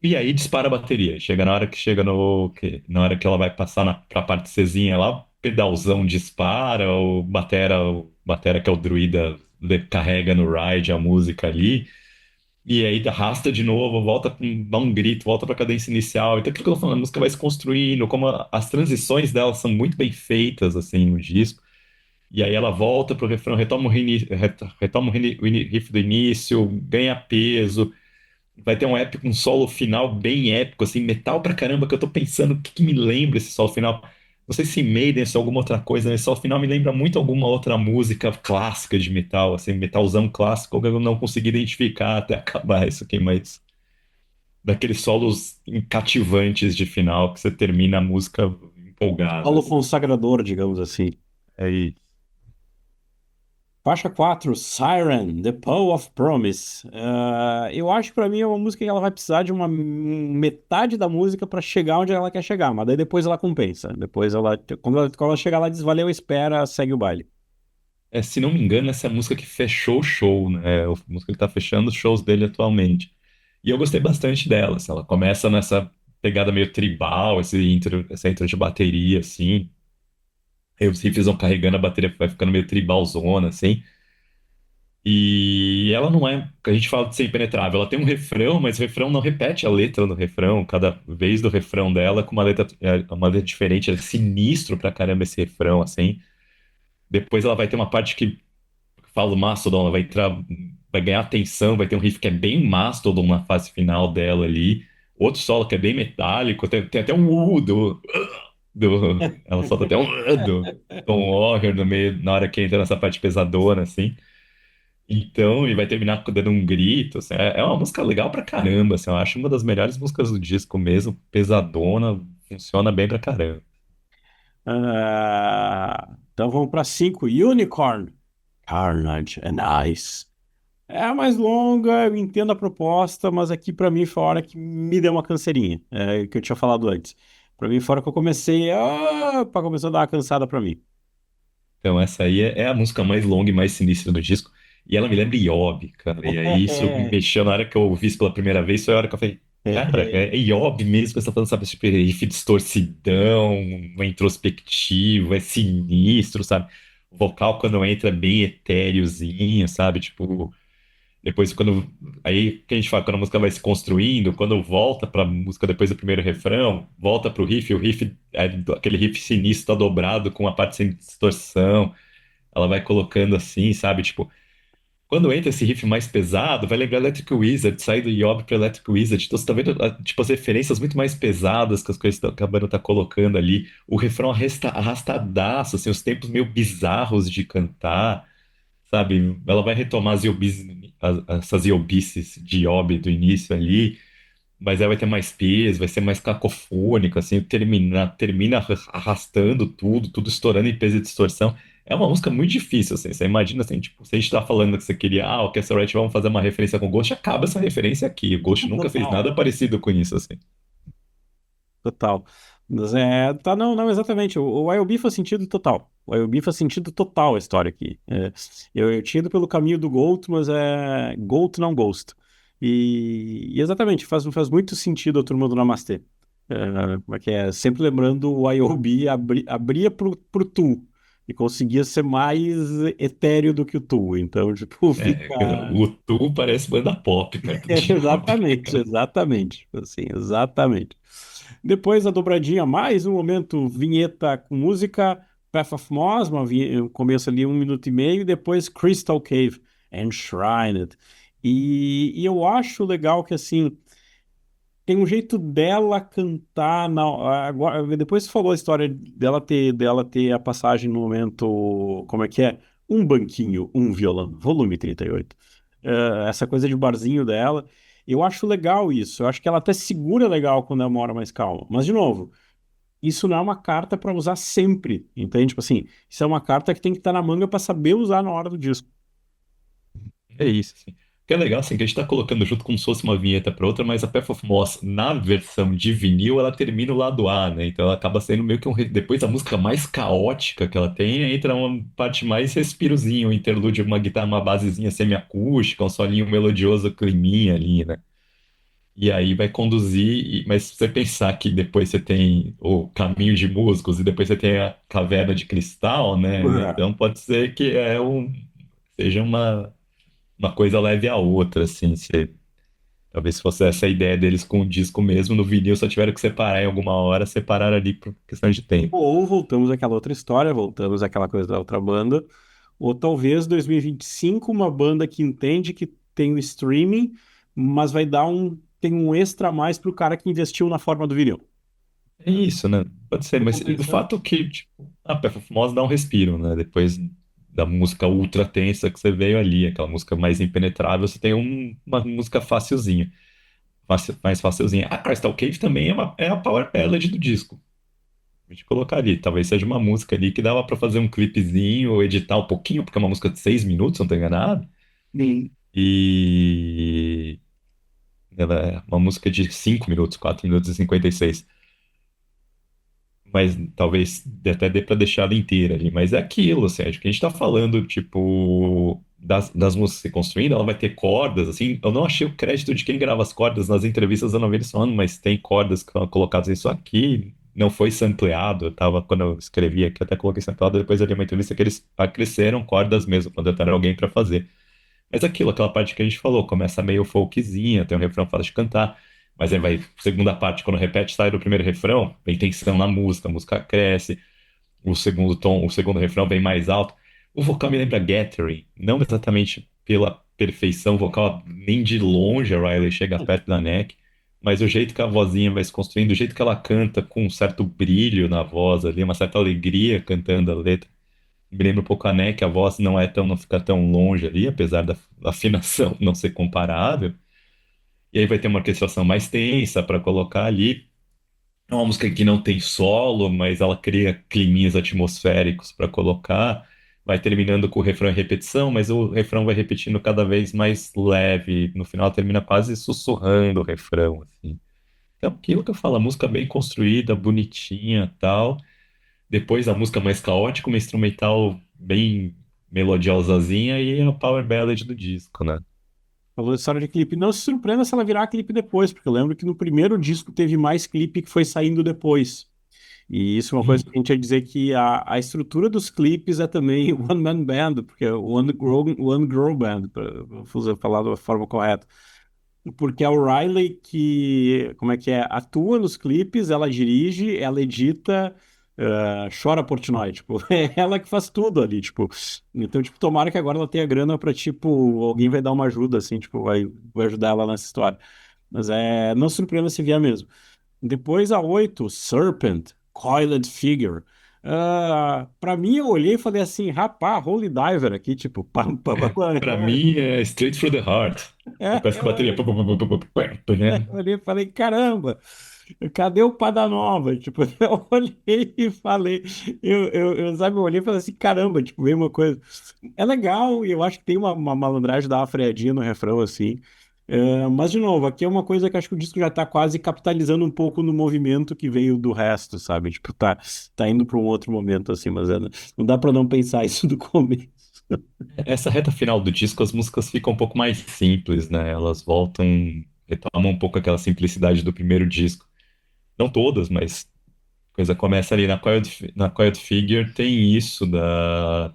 e aí dispara a bateria. Chega na hora que chega no. Na hora que ela vai passar pra parte Czinha lá, pedalzão dispara, o batera que é o druida carrega no ride a música ali. E aí arrasta de novo, volta, dá um grito, volta pra cadência inicial. Então, aquilo que eu tô falando, a música vai se construindo, como as transições dela são muito bem feitas, assim, no disco. E aí ela volta pro refrão, retoma o riff do início, ganha peso. Vai ter um épico, um solo final bem épico, assim, metal pra caramba, que eu tô pensando o que que me lembra esse solo final. Não sei se Maiden, se é alguma outra coisa, né? Esse solo final me lembra muito alguma outra música clássica de metal, assim, metalzão clássico, que eu não consegui identificar até acabar isso aqui, mas daqueles solos cativantes de final que você termina a música empolgada, Solo assim. consagrador, digamos assim. É isso. Faixa 4, Siren, The Pearl of Promise. Eu acho que pra mim é uma música que ela vai precisar de uma metade da música pra chegar onde ela quer chegar, mas daí depois ela compensa. Depois quando ela chegar, ela diz valeu, espera, segue o baile. É, se não me engano, essa é a música que fechou o show, né? É a música que ele tá fechando os shows dele atualmente. E eu gostei bastante dela, assim. Ela começa nessa pegada meio tribal, essa intro de bateria, assim. Aí os riffs vão carregando a bateria, vai ficando meio tribalzona, assim. E ela não é, a gente fala de ser impenetrável, ela tem um refrão, mas o refrão não repete a letra do refrão, cada vez do refrão dela com uma letra diferente, é sinistro pra caramba esse refrão, assim. Depois ela vai ter uma parte que fala o Mastodon, ela vai entrar, vai ganhar atenção, vai ter um riff que é bem Mastodon na fase final dela ali. Outro solo que é bem metálico, tem até um ela solta até um do Tom Walker no meio, na hora que entra nessa parte pesadona, assim. Então, e vai terminar dando um grito, assim, é uma música legal pra caramba, assim, eu acho uma das melhores músicas do disco mesmo, pesadona, funciona bem pra caramba. Então vamos pra 5, Unicorn, Carnage and Ice. É a mais longa, eu entendo a proposta, mas aqui pra mim foi a hora que me deu uma canseirinha, que eu tinha falado antes. Pra mim foi a hora que eu comecei, pra começar a dar uma cansada pra mim. Então, essa aí é a música mais longa e mais sinistra do disco. E ela me lembra Yob, cara. E aí isso me mexeu na hora que eu ouvi isso pela primeira vez. Foi a hora que eu falei, cara, é Yob mesmo que você tá falando, sabe? Tipo, riff distorcidão, uma introspectivo, é sinistro, sabe? O vocal quando entra é bem etéreozinho, sabe? Tipo, depois quando. Aí que a gente fala, quando a música vai se construindo, quando volta pra música depois do primeiro refrão, volta pro riff, o riff, aquele riff sinistro tá dobrado com uma parte sem distorção. Ela vai colocando assim, sabe? Tipo, quando entra esse riff mais pesado, vai lembrar Electric Wizard, sai do Yob pra Electric Wizard. Então você tá vendo, tipo, as referências muito mais pesadas que as coisas estão acabando tá colocando ali. O refrão arrastadaço, assim, os tempos meio bizarros de cantar, sabe? Ela vai retomar essas iobices de Yob do início ali, mas ela vai ter mais peso, vai ser mais cacofônico, assim, termina arrastando tudo estourando em peso e distorção. É uma música muito difícil, assim, você imagina, assim, tipo, se a gente tá falando que você queria, o Castle Right, vamos fazer uma referência com o Ghost, acaba essa referência aqui, o Ghost nunca fez Total. nada parecido com isso, assim. Total. Mas tá, não, não, exatamente. O IOB faz sentido total. O IOB faz sentido total a história aqui. Eu tinha ido pelo caminho do Gold, mas é Gold não Ghost. E exatamente, faz muito sentido a turma do Namastê. Como é que é? Sempre lembrando o IOB abria pro Tu e conseguia ser mais etéreo do que o Tu. Então, tipo, É, fica. o Tu parece banda pop perto de Yob, Exatamente, cara. exatamente. Assim, exatamente. Depois a dobradinha, mais um momento, vinheta com música, Path of Moss, um começo ali, 1 minuto e meio, e depois Crystal Cave, Enshrined. E eu acho legal que, assim, tem um jeito dela cantar, agora, depois você falou a história dela ter a passagem no momento, como é que é? Um banquinho, um violão, volume 38. Essa coisa de barzinho dela, eu acho legal isso, eu acho que ela até segura legal quando é uma hora mais calma, mas de novo, isso não é uma carta para usar sempre, entende? Tipo assim, isso é uma carta que tem que estar na manga para saber usar na hora do disco. É isso, assim. O que é legal, assim, que a gente tá colocando junto como se fosse uma vinheta para outra, mas a Path of Moss, na versão de vinil, ela termina o lado A, né? Então ela acaba sendo meio que depois da música mais caótica que ela tem, entra uma parte mais respirozinho, um interlúdio, uma guitarra, uma basezinha semiacústica, um solinho melodioso, climinha ali, né? E aí vai conduzir, mas se você pensar que depois você tem o Caminho de Músicos e depois você tem a Caverna de Cristal, né? É. Então pode ser que seja uma coisa leve à outra, assim. Talvez fosse essa a ideia deles com o disco mesmo. No vinil só tiveram que separar em alguma hora, separar ali por questão de tempo. Ou voltamos àquela outra história, voltamos àquela coisa da outra banda, ou talvez 2025 uma banda que entende que tem o streaming, mas tem um extra a mais pro cara que investiu na forma do vinil. É isso, né? Pode ser, Tá mas o compensando? fato é que, tipo, a Perfumosa dá um respiro, né? Depois da música ultra tensa que você veio ali, aquela música mais impenetrável, você tem uma música facilzinha, mais facilzinha. A Crystal Cave também é a power ballad do disco. A gente colocar ali, talvez seja uma música ali que dava pra fazer um clipezinho ou editar um pouquinho, porque é uma música de 6 minutos, se não tô enganado. Sim. E ela é uma música de 5 minutos, 4 minutos e 56. Mas talvez até dê pra deixar ela inteira ali. Mas é aquilo, assim, acho que a gente tá falando, tipo, das músicas se construindo, ela vai ter cordas, assim. Eu não achei o crédito de quem grava as cordas nas entrevistas, eu não vi eles falando, mas tem cordas que foram colocadas isso aqui. Não foi sampleado, eu tava, quando eu escrevi aqui, eu até coloquei sampleado, depois eu li uma entrevista que eles acresceram cordas mesmo, contrataram alguém pra fazer. Mas aquilo, aquela parte que a gente falou, começa meio folkzinha, tem um refrão fácil de cantar, mas aí vai, segunda parte, quando repete, sai do primeiro refrão, vem tensão na música, a música cresce, o segundo tom, o segundo refrão vem mais alto. O vocal me lembra Gathering, não exatamente pela perfeição vocal, nem de longe a Riley chega perto da Neck, mas o jeito que a vozinha vai se construindo, o jeito que ela canta com um certo brilho na voz ali, uma certa alegria cantando a letra. Me lembra um pouco a Neck, a voz não fica tão longe ali, apesar da afinação não ser comparável. E aí vai ter uma orquestração mais tensa para colocar ali. É uma música que não tem solo, mas ela cria climinhas atmosféricos para colocar. Vai terminando com o refrão em repetição, mas o refrão vai repetindo cada vez mais leve. No final termina quase sussurrando o refrão, assim. Então, aquilo que eu falo, a música bem construída, bonitinha, tal. Depois a música mais caótica, uma instrumental bem melodiosazinha e a power ballad do disco, né? Falou de história de clipe. Não se surpreenda se ela virar clipe depois, porque eu lembro que no primeiro disco teve mais clipe que foi saindo depois. E isso é uma coisa Hum. que a gente ia dizer que a estrutura dos clipes é também One Man Band, porque é One Girl Band, para falar da forma correta. Porque é o Riley que, como é que é, atua nos clipes, ela dirige, ela edita, chora Portnoy, tipo, é ela que faz tudo ali, tipo. Então, tipo, tomara que agora ela tenha grana pra, tipo, alguém vai dar uma ajuda, assim, tipo, vai ajudar ela nessa história. Mas não surpreenda se vier mesmo. Depois a 8 Serpent, Coiled Figure. Pra mim, eu olhei e falei assim, rapá, Holy Diver aqui, tipo, Pra mim é Straight Through the Heart. Parece que a bateria. eu Né? olhei e falei, caramba, cadê o Padanova? Tipo, eu olhei e falei, sabe, eu olhei e falei assim, caramba, tipo, veio uma coisa. É legal e eu acho que tem uma malandragem da uma freadinha no refrão, assim. Mas, de novo, aqui é uma coisa que acho que o disco já tá quase capitalizando um pouco no movimento que veio do resto, sabe? Tipo, tá indo para um outro momento, assim, mas não dá para não pensar isso do começo. Essa reta final do disco, as músicas ficam um pouco mais simples, né? Elas voltam, retomam um pouco aquela simplicidade do primeiro disco. Não todas, mas a coisa começa ali na Quiet Figure, tem isso da.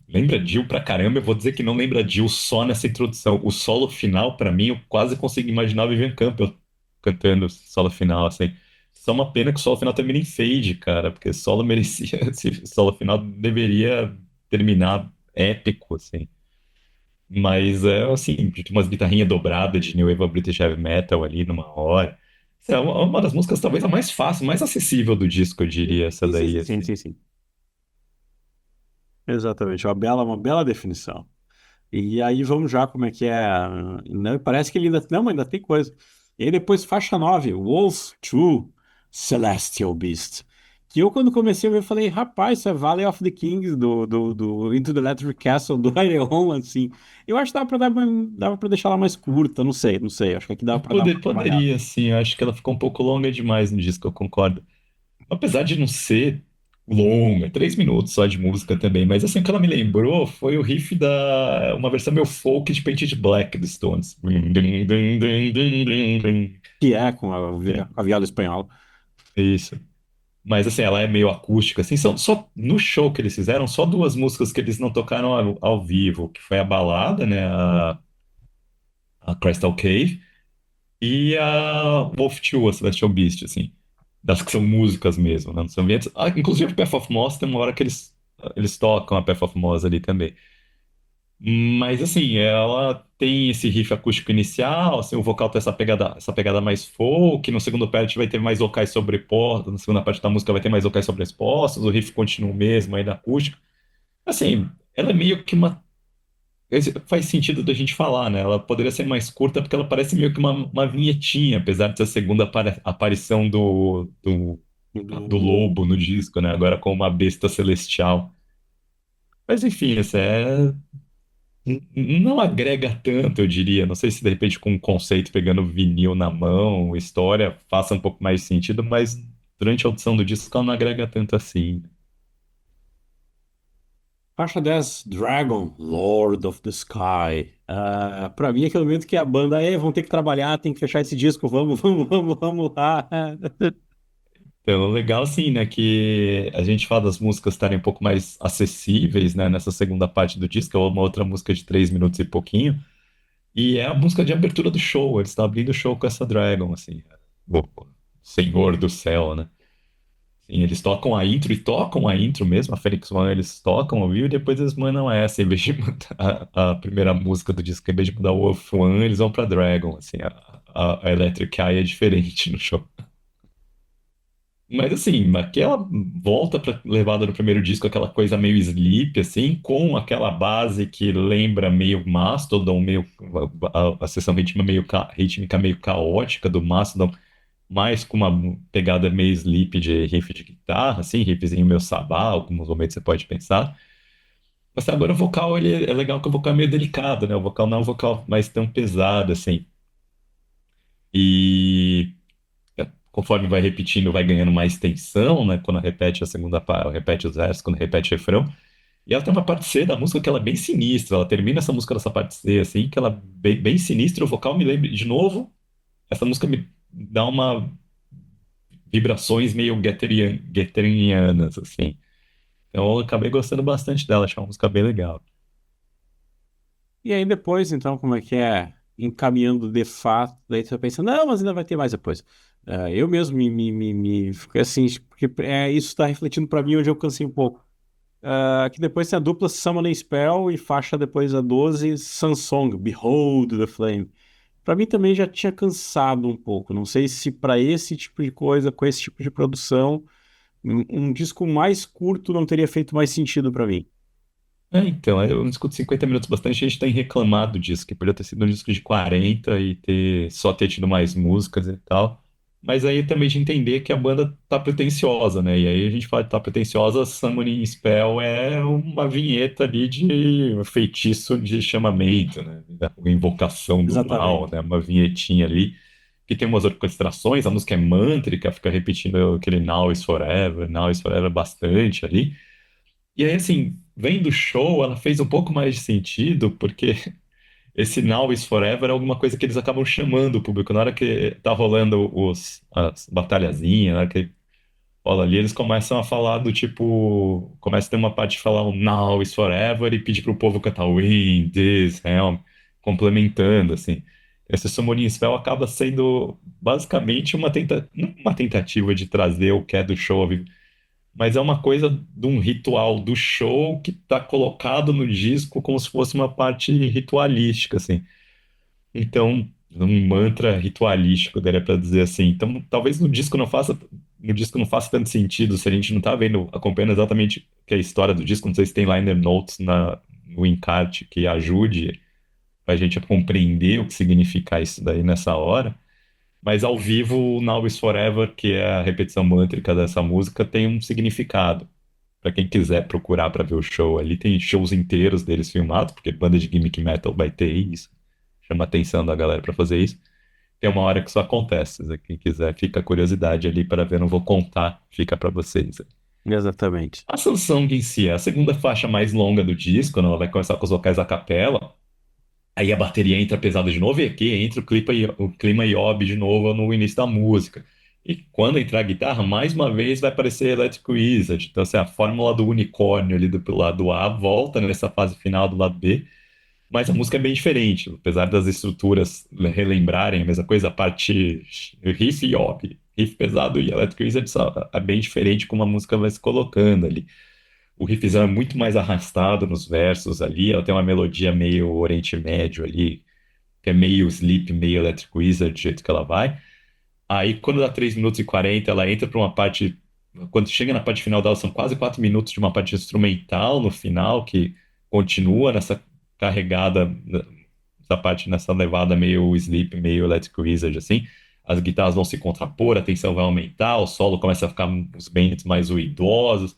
Lembra Jill pra caramba, eu vou dizer que não lembra Jill só nessa introdução. O solo final, pra mim, eu quase consigo imaginar o Vivian Campbell cantando o solo final, assim. Só uma pena que o solo final termina em fade, cara, porque solo merecia, esse solo final deveria terminar épico, assim. Mas é assim, de umas guitarrinhas dobradas de New Wave British Heavy Metal ali numa hora. Essa é uma das músicas talvez a mais fácil, mais acessível do disco, eu diria, essa Sim, sim, daí, sim, sim, assim. sim, sim. Exatamente, uma bela definição. E aí vamos já como é que é. Né? Parece que ele ainda. Não, mas ainda tem coisa. E aí depois faixa 9 Wolf True Celestial Beast. Que eu, quando comecei a ver, eu falei, rapaz, isso é Valley of the Kings do Into the Electric Castle do Iron, assim. Eu acho que dava pra deixar ela mais curta, não sei. Acho que aqui dava pra dar uma trabalhada. Poderia, sim, eu acho que ela ficou um pouco longa demais no disco, eu concordo. Apesar de não ser. longa, 3 minutos só de música também, mas assim, o que ela me lembrou foi o riff uma versão meio folk de Painted Black dos Stones. Que é com É, a viola espanhola. isso. Mas assim, ela é meio acústica, assim, são só no show que eles fizeram, só duas músicas que eles não tocaram ao vivo, que foi a balada, né, a Crystal Cave, e a Wolf 2, a Celestial Beast, assim, das que são músicas mesmo, né, não são ambientes. Ah, inclusive, Path of Moss tem uma hora que eles tocam a Path of Moss ali também. Mas assim, ela tem esse riff acústico inicial, assim, o vocal tem essa pegada mais folk, no segundo part vai ter mais vocais sobrepostos, na segunda parte da música vai ter mais vocais sobrepostos, o riff continua o mesmo aí da acústica. Assim, ela é meio que uma. Faz sentido da gente falar, né? Ela poderia ser mais curta porque ela parece meio que uma vinhetinha, apesar de ser a segunda aparição do Do lobo no disco, né? Agora com uma besta celestial. Mas enfim, essa não agrega tanto, eu diria. Não sei se de repente com um conceito pegando vinil na mão, história, faça um pouco mais sentido, mas durante a audição do disco ela não agrega tanto assim. Faixa 10, Dragon, Lord of the Sky. Pra mim é aquele momento que a banda, vão ter que trabalhar, tem que fechar esse disco, vamos, vamos, vamos, vamos lá. Então, legal assim, né, que a gente fala das músicas estarem um pouco mais acessíveis, né, nessa segunda parte do disco, é uma outra música de 3 minutos e pouquinho, e é a música de abertura do show, eles estão abrindo o show com essa Dragon, assim, o Senhor do Céu, né? Sim, eles tocam a intro e tocam a intro mesmo, a Phoenix One eles tocam ao vivo e depois eles mandam essa, em vez de mudar a primeira música do disco, em vez de mudar o Wolf One, eles vão pra Dragon, assim, a Electric Eye é diferente no show. Mas assim, aquela volta pra levada do primeiro disco, aquela coisa meio Sleep, assim, com aquela base que lembra meio Mastodon, meio a seção rítmica meio caótica do Mastodon, mais com uma pegada meio sleep de riff de guitarra, assim, riffzinho meio sabá, alguns momentos você pode pensar. Mas agora o vocal, ele é legal que o vocal é meio delicado, né? O vocal não é um vocal mais tão pesado, assim. E conforme vai repetindo, vai ganhando mais tensão, né? Quando repete a segunda parte, repete os versos, quando repete o refrão. E ela tem uma parte C da música que ela é bem sinistra. Ela termina essa música nessa parte C, assim, que ela é bem sinistra. O vocal me lembra, de novo, essa música me dá uma vibrações meio geterianas, assim. Então eu acabei gostando bastante dela, achei uma música bem legal. E aí depois, então, como é que é? Encaminhando de fato, daí você pensa, não, mas ainda vai ter mais depois. Eu mesmo fiquei assim, porque isso está refletindo para mim onde eu cansei um pouco. Que depois tem a dupla Summoning Spell e faixa depois a 12, Sansong, Behold the Flame. Para mim também já tinha cansado um pouco. Não sei se para esse tipo de coisa, com esse tipo de produção, um disco mais curto não teria feito mais sentido para mim. Então, eu escuto 50 minutos, bastante gente tem reclamado disso, que poderia ter sido um disco de 40 e só ter tido mais músicas e tal. Mas aí também de entender que a banda tá pretensiosa, né? E aí a gente fala de tá pretensiosa, Summoning Spell é uma vinheta ali de feitiço de chamamento, né? Da invocação do mal, Exatamente. né? Uma vinhetinha ali que tem umas orquestrações, a música é mântrica, fica repetindo aquele Now is Forever bastante ali. E aí, assim, vendo o show, ela fez um pouco mais de sentido, porque esse Now is Forever é alguma coisa que eles acabam chamando o público. Na hora que tá rolando as batalhazinhas, na hora que rola ali, eles começam a falar do tipo. Começa a ter uma parte de falar o Now is Forever e pedir pro povo cantar Win, This, Helm, complementando, assim. Esse Summoning Spell acaba sendo basicamente não uma tentativa de trazer o que é do show, mas é uma coisa de um ritual do show que está colocado no disco como se fosse uma parte ritualística, assim. Então, um mantra ritualístico, daria para dizer assim. Então, talvez no disco não faça tanto sentido se a gente não está vendo, acompanhando exatamente o que é a história do disco. Não sei se tem liner notes no encarte que ajude a gente a compreender o que significa isso daí nessa hora. Mas ao vivo, o Now is Forever, que é a repetição mântrica dessa música, tem um significado. Pra quem quiser procurar pra ver o show ali, tem shows inteiros deles filmados, porque banda de gimmick metal vai ter isso. Chama a atenção da galera pra fazer isso. Tem uma hora que isso acontece. Se quem quiser, fica a curiosidade ali para ver. Não vou contar, fica pra vocês. Exatamente. A Samsung em si é a segunda faixa mais longa do disco, quando ela vai começar com os vocais a capela. Aí a bateria entra pesada de novo e aqui entra o clima Yob de novo no início da música. E quando entrar a guitarra, mais uma vez vai aparecer Electric Wizard. Então, assim, a fórmula do unicórnio ali do lado A volta nessa fase final do lado B. Mas a música é bem diferente, apesar das estruturas relembrarem a mesma coisa, a parte riff e op, riff pesado e Electric Wizard é bem diferente como a música vai se colocando ali. O riffzão é muito mais arrastado nos versos ali, ela tem uma melodia meio Oriente Médio ali, que é meio Sleep, meio Electric Wizard, do jeito que ela vai. Aí, quando dá 3 minutos e 40, ela entra para uma parte. Quando chega na parte final dela, são quase 4 minutos de uma parte instrumental no final, que continua nessa carregada, nessa parte, nessa levada meio Sleep, meio Electric Wizard, assim. As guitarras vão se contrapor, a tensão vai aumentar, o solo começa a ficar uns bends mais ruidosos,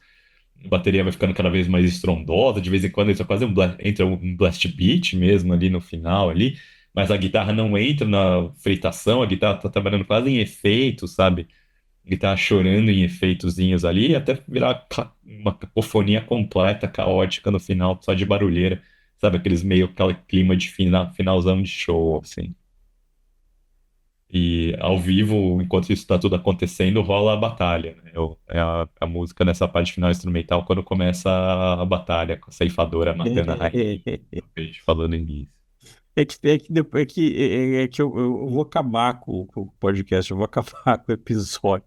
a bateria vai ficando cada vez mais estrondosa, de vez em quando entra quase entra um blast beat mesmo ali no final ali, mas a guitarra não entra na fritação, a guitarra tá trabalhando quase em efeitos, sabe? A guitarra chorando em efeitozinhos ali, até virar uma cacofonia completa, caótica no final, só de barulheira, sabe? Aquele clima de finalzão de show, assim. E ao vivo, enquanto isso está tudo acontecendo, rola a batalha, né? É a música nessa parte final instrumental quando começa a batalha, com a ceifadora matando a rainha, o peixe falando nisso. Eu vou acabar com o podcast, eu vou acabar com o episódio.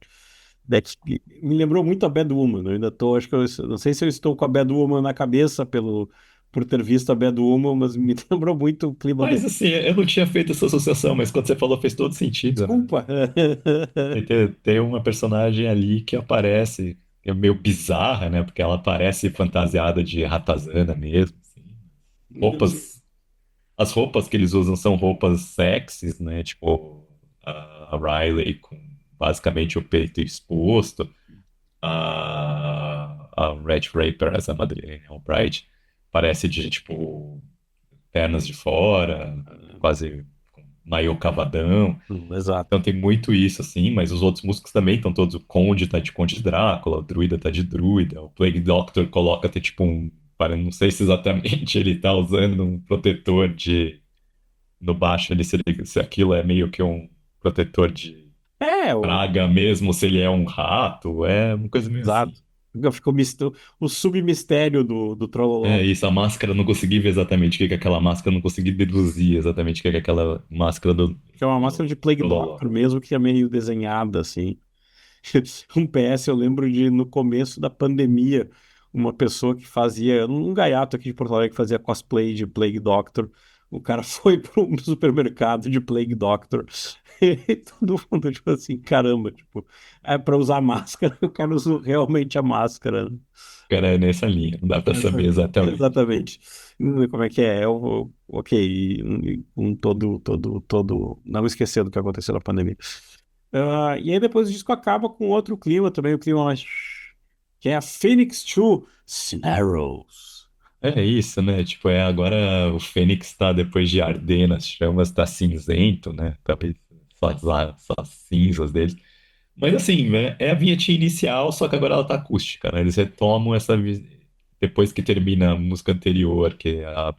Me lembrou muito a Bad Woman. Eu ainda tô, acho que não sei se eu estou com a Bad Woman na cabeça por ter visto a Bad Woman, mas me lembrou muito o clima do. Mas assim, eu não tinha feito essa associação, mas quando você falou fez todo sentido, né? Desculpa. Tem uma personagem ali que aparece, que é meio bizarra, né? Porque ela aparece fantasiada de ratazana mesmo, assim. Roupas As roupas que eles usam são roupas sexys, né? Tipo, a Riley com basicamente o peito exposto, a Red Raper, essa madrinha, o Bright, parece de, tipo, pernas de fora, quase com maiô cavadão. Exato. Então tem muito isso, assim, mas os outros músicos também estão todos. O Conde tá de Conde Drácula, o Druida tá de Druida, o Plague Doctor coloca até tipo um. Não sei se exatamente ele tá usando um protetor de no baixo ali se aquilo é meio que um protetor de É, praga mesmo, se ele é um rato, é uma coisa meio assim. exato. Ficou o submistério do É Trolloló. isso, a máscara eu não consegui ver exatamente o que que é aquela máscara, eu não consegui deduzir exatamente o que que é aquela máscara Que é uma máscara do de Plague Trololó. Doctor mesmo, que é meio desenhada, assim. Um PS, eu lembro de, no começo da pandemia, uma pessoa que fazia, um gaiato aqui de Porto Alegre que fazia cosplay de Plague Doctor. O cara foi para um supermercado de Plague Doctor e todo mundo, tipo assim, caramba, tipo, é para usar máscara, o cara usou realmente a máscara, né? Cara, é nessa linha, não dá pra saber exatamente. Exatamente. Como é que é? Ok, não esquecendo o que aconteceu na pandemia. E aí depois o disco acaba com outro clima também, o clima mais. Que é a Phoenix 2 Scenarios. É isso, né? Tipo, agora o Fênix tá depois de arder nas chamas, tá cinzento, né? Talvez só as cinzas dele. Mas assim, né, é a vinhetinha inicial, só que agora ela tá acústica, né? Eles retomam depois que termina a música anterior, que é a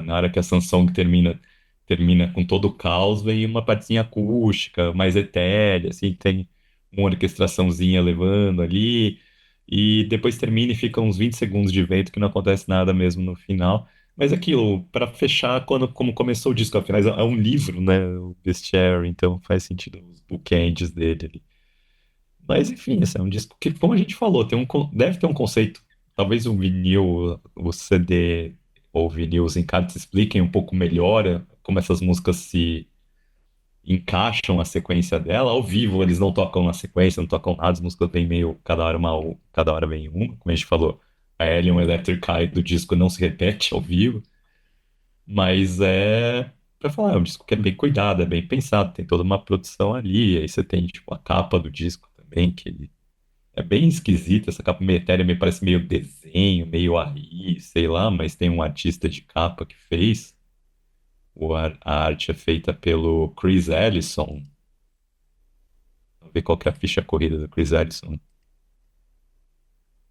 na hora que a Samsung termina com todo o caos, vem uma partezinha acústica, mais etérea, assim, tem uma orquestraçãozinha levando ali, e depois termina e fica uns 20 segundos de vento que não acontece nada mesmo no final. Mas aquilo, para fechar, como começou o disco, afinal, é um livro, né? O Bestiary, então faz sentido os bookends dele ali. Mas enfim, esse é um disco que, como a gente falou, deve ter um conceito. Talvez o vinil, o CD ou vinil, os encartes expliquem um pouco melhor como essas músicas se encaixam a sequência dela. Ao vivo, eles não tocam na sequência, não tocam nada, as músicas vêm meio cada hora vem uma. Como a gente falou, a Alien Electric Eye do disco não se repete ao vivo, mas pra falar, é um disco que é bem cuidado, é bem pensado, tem toda uma produção ali. Aí você tem, tipo, a capa do disco também, que é bem esquisita, essa capa meio etérea, me parece meio desenho, meio aí, sei lá, mas tem um artista de capa que fez. A arte é feita pelo Chris Ellison. ver qual que é a ficha corrida do Chris Edson.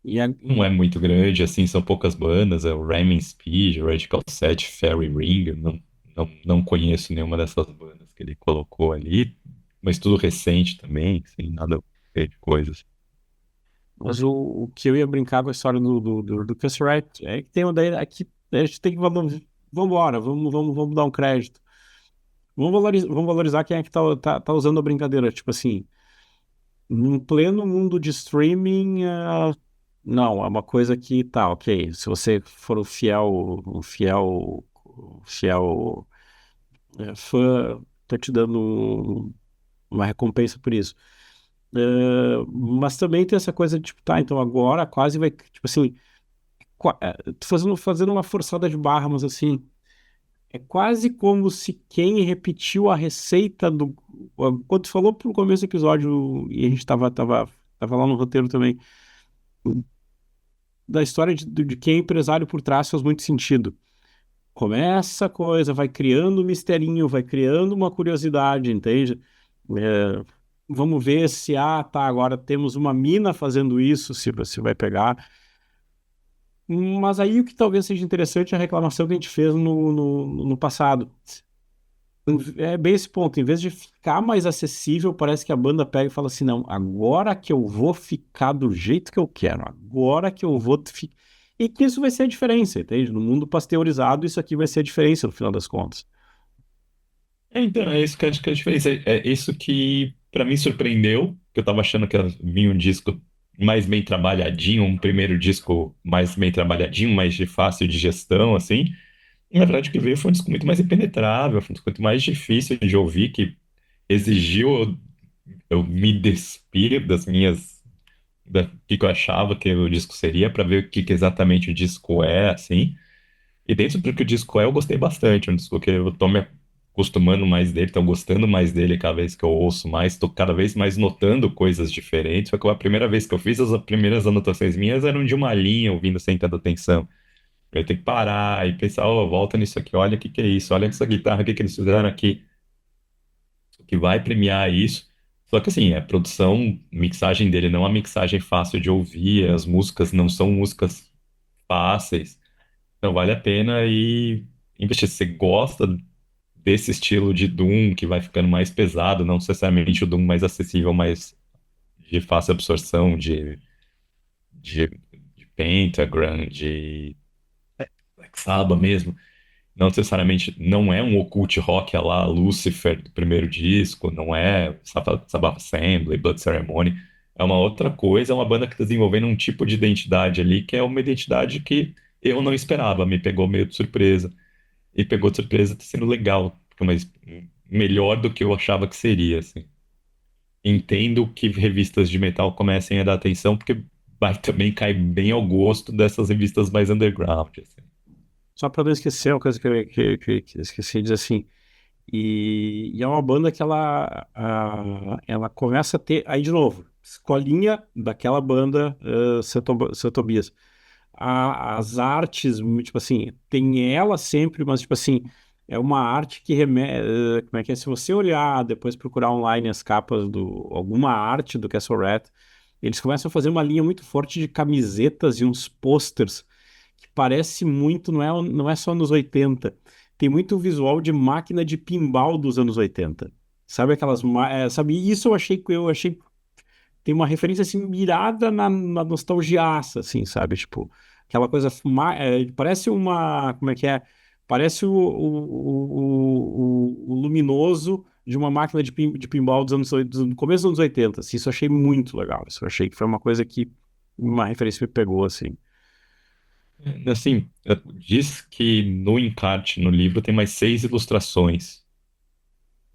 E, a- Não é muito grande, assim, são poucas bandas, é o Ramming Speed, o Radical Set, Fairy Ring, eu não conheço nenhuma dessas bandas que ele colocou ali, mas tudo recente também, sem nada a ver de coisas. mas o que eu ia brincar com a história do Chris Wright é que tem uma daí aqui, a gente tem que vamos embora, vamos dar um crédito. Vamos valorizar quem é que tá usando a brincadeira. Tipo assim, num pleno mundo de streaming, não, é uma coisa que tá, ok. Se você for o fiel fã, tô te dando uma recompensa por isso. Mas também tem essa coisa de, tipo, tá, então agora quase vai, tipo assim, tô fazendo uma forçada de barra, mas assim, é quase como se quem repetiu a receita do. Quando tu falou pro começo do episódio, e a gente tava lá no roteiro também, da história de quem é empresário por trás faz muito sentido. Começa a coisa, vai criando um misterinho, vai criando uma curiosidade, entende? É, vamos ver se, tá, agora temos uma mina fazendo isso, se você vai pegar. Mas aí o que talvez seja interessante é a reclamação que a gente fez no passado. É bem esse ponto. Em vez de ficar mais acessível, parece que a banda pega e fala assim: não, agora que eu vou ficar do jeito que eu quero, agora que eu vou. E que isso vai ser a diferença, entende? No mundo pasteurizado, isso aqui vai ser a diferença no final das contas. Então, é isso que eu acho que é a diferença. É isso que, pra mim, surpreendeu, que eu tava achando que ia vir um disco mais bem trabalhadinho, um primeiro disco mais bem trabalhadinho, mais de fácil de gestão, assim. E, na verdade, o que veio foi um disco muito mais impenetrável, foi um disco muito mais difícil de ouvir, que exigiu eu me despir das minhas, da que eu achava que o disco seria, pra ver o que exatamente o disco é, assim. E dentro do que o disco é, eu gostei bastante. É um disco que eu tô me acostumando mais dele, tô gostando mais dele cada vez que eu ouço mais, tô cada vez mais notando coisas diferentes. Foi que a primeira vez que eu fiz, as primeiras anotações minhas eram de uma linha, ouvindo sem tanta atenção. Eu tenho que parar e pensar, oh, volta nisso aqui, olha o que que é isso, olha essa guitarra, o que que eles fizeram aqui, o que vai premiar isso. Só que assim, a produção, mixagem dele não é uma mixagem fácil de ouvir, as músicas não são músicas fáceis. Então vale a pena e investir. Se você gosta desse estilo de Doom que vai ficando mais pesado, não necessariamente o Doom mais acessível, mas de fácil absorção, de, de Pentagram, de Black Sabbath mesmo. Não necessariamente, não é um occult rock a lá Lucifer do primeiro disco, não é Sabbath Assembly, Blood Ceremony. É uma outra coisa, é uma banda que está desenvolvendo um tipo de identidade ali que é uma identidade que eu não esperava, me pegou meio de surpresa. E pegou de surpresa, tá sendo legal, mas melhor do que eu achava que seria, assim. Entendo que revistas de metal comecem a dar atenção, porque vai também cair bem ao gosto dessas revistas mais underground, assim. Só para não esquecer, uma coisa que eu esqueci de dizer assim. E é uma banda que ela começa a ter. Aí, de novo, escolinha daquela banda Seu Tobias. As artes, tipo assim, tem ela sempre, mas, tipo assim, é uma arte que remete. Como é que é? Se você olhar, depois procurar online as capas alguma arte do Castle Rat, eles começam a fazer uma linha muito forte de camisetas e uns posters que parece muito, não é só nos 80, tem muito visual de máquina de pinball dos anos 80. Sabe sabe, isso eu achei tem uma referência assim mirada na nostalgiaça, assim, sabe? Tipo, aquela coisa parece como é que é? Parece o luminoso de uma máquina de pinball do começo dos anos 80, assim. Isso eu achei muito legal. Isso eu achei que foi uma coisa que uma referência me pegou, assim. Assim, diz que no encarte, no livro, tem mais 6 ilustrações.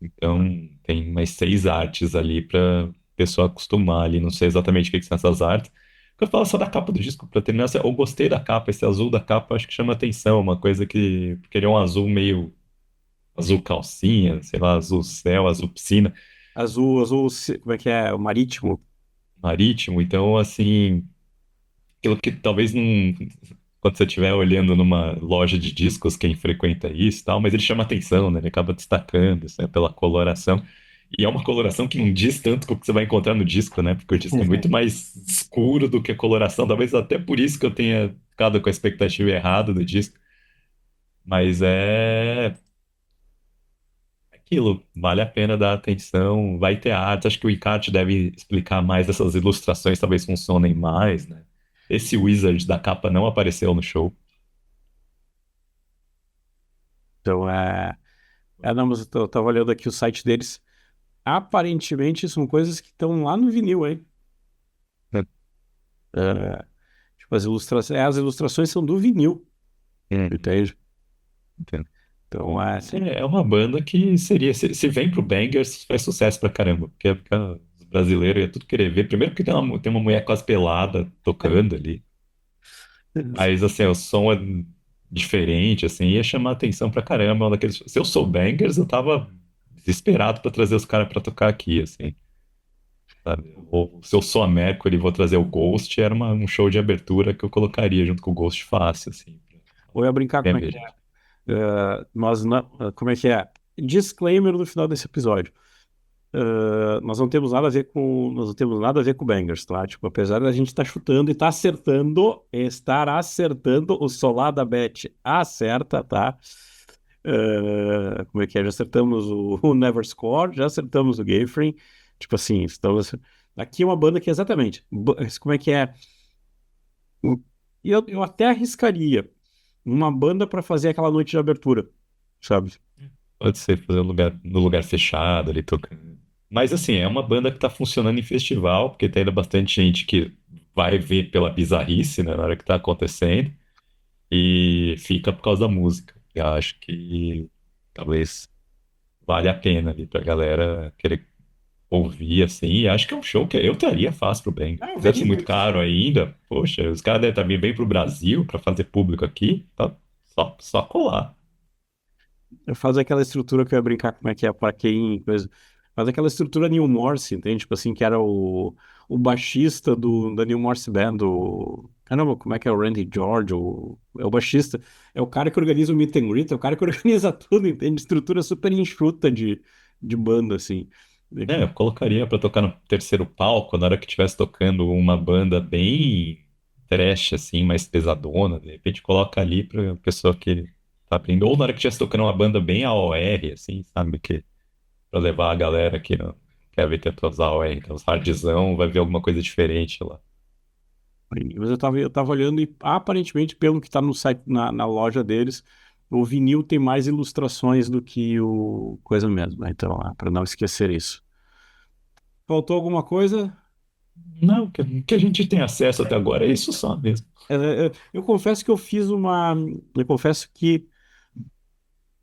Então, tem mais 6 artes ali pra pessoa acostumar ali. Não sei exatamente o que que são essas artes. Eu falo só da capa do disco, pra terminar, eu gostei da capa, esse azul da capa acho que chama atenção, uma coisa que, porque ele é um azul meio azul calcinha, sei lá, azul céu, azul piscina, Azul, azul, como é que é? O marítimo. marítimo, então assim, aquilo que talvez não, quando você estiver olhando numa loja de discos, quem frequenta isso e tal, mas ele chama atenção, né? Ele acaba destacando, assim, pela coloração. E é uma coloração que não diz tanto com o que você vai encontrar no disco, né? Porque o disco é muito mais escuro do que a coloração. Talvez até por isso que eu tenha ficado com a expectativa errada do disco. Mas é aquilo, vale a pena dar atenção. Vai ter arte. Acho que o encarte deve explicar mais dessas ilustrações, talvez funcionem mais, né? Esse Wizard da capa não apareceu no show. Então, não, mas eu tava olhando aqui o site deles. Aparentemente são coisas que estão lá no vinil, hein? É, tipo, as ilustrações são do vinil, Uhum. entende? Entendo. Então, sim. É uma banda que seria, se vem pro Bangers, faz sucesso pra caramba. Porque os brasileiros ia tudo querer ver. Primeiro porque tem uma mulher quase pelada tocando ali. Mas assim, o som é diferente, assim, ia chamar atenção pra caramba. É um daqueles, se eu sou Bangers, eu tava desesperado pra trazer os caras pra tocar aqui, assim, sabe? Ou se eu sou a Mercury e vou trazer o Ghost, era um show de abertura que eu colocaria junto com o Ghost fácil, assim, Ou eu ia brincar pra como é ver que gente. nós não, como é que é? Disclaimer no final desse episódio. Nós não temos nada a ver com, nós não temos nada a ver com bangers, tá? Tipo, apesar da gente estar chutando e estar acertando, o solar da Bet acerta, tá? Como é que é? Já acertamos o Never Score, já acertamos o Gayfree. Tipo assim, estamos. Aqui é uma banda que exatamente. Como é que é? E eu até arriscaria uma banda para fazer aquela noite de abertura, sabe? Pode ser fazer no lugar fechado ali tocando. Mas assim, é uma banda que tá funcionando em festival, porque tem ainda bastante gente que vai ver pela bizarrice, né, na hora que tá acontecendo, e fica por causa da música. Eu acho que talvez vale a pena ali pra galera querer ouvir, assim. E acho que é um show que eu teria fácil pro bem. Ah, eu Deve ser veria. muito caro ainda. Poxa, os caras devem estar vindo bem pro Brasil pra fazer público aqui. Tá só colar. Faz aquela estrutura que eu ia brincar como é que é para quem coisa. Faz aquela estrutura Neil Morse, entende? Tipo assim, que era o baixista da Neil Morse Band, caramba, como é que é o Randy George? É o baixista, é o cara que organiza o meet and greet, é o cara que organiza tudo, entende? Estrutura super enxuta de banda, assim. É, eu colocaria pra tocar no terceiro palco, na hora que estivesse tocando uma banda bem trash, assim, mais pesadona. De repente coloca ali pra pessoa que tá abrindo. Ou na hora que estivesse tocando uma banda bem AOR, assim, sabe? Que, pra levar a galera que não quer ver tanto AOR. Então, os hardzão vai ver alguma coisa diferente lá. Mas eu tava olhando e aparentemente, pelo que tá no site, na loja deles, o vinil tem mais ilustrações do que o coisa mesmo, né? Então, para não esquecer isso. Faltou alguma coisa? Não, que a gente tem acesso até agora é isso só mesmo. Eu confesso que eu fiz uma. Eu confesso que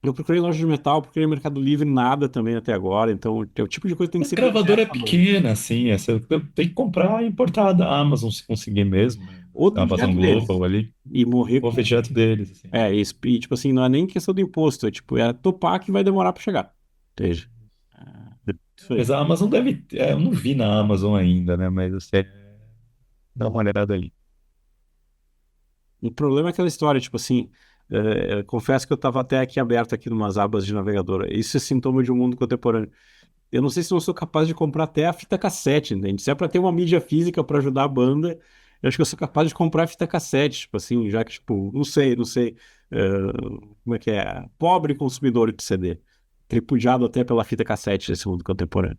eu procurei loja de metal, procurei Mercado Livre, nada também até agora. Então, é o tipo de coisa que tem que A ser bem gravadora é certa, mano. pequena, assim, essa, tem que comprar importada. A Amazon, se conseguir mesmo, né? Ou A Amazon direto deles. Global ali, E morrer ou ver com. direto deles, assim. Isso, e, tipo assim, não é nem questão do imposto, é tipo, é topar que vai demorar para chegar. Entende? Isso aí. Mas a Amazon deve. Eu não vi na Amazon ainda, né? Mas você dá uma olhada ali. O problema é aquela história, tipo assim, confesso que eu estava até aqui aberto aqui numas abas de navegador. Isso é sintoma de um mundo contemporâneo. Eu não sei se eu sou capaz de comprar até a fita cassete, entende? Se é para ter uma mídia física para ajudar a banda, eu acho que eu sou capaz de comprar a fita cassete, tipo assim, já que, tipo, não sei, como é que é? Pobre consumidor de CD, tripudiado até pela fita cassete desse mundo contemporâneo.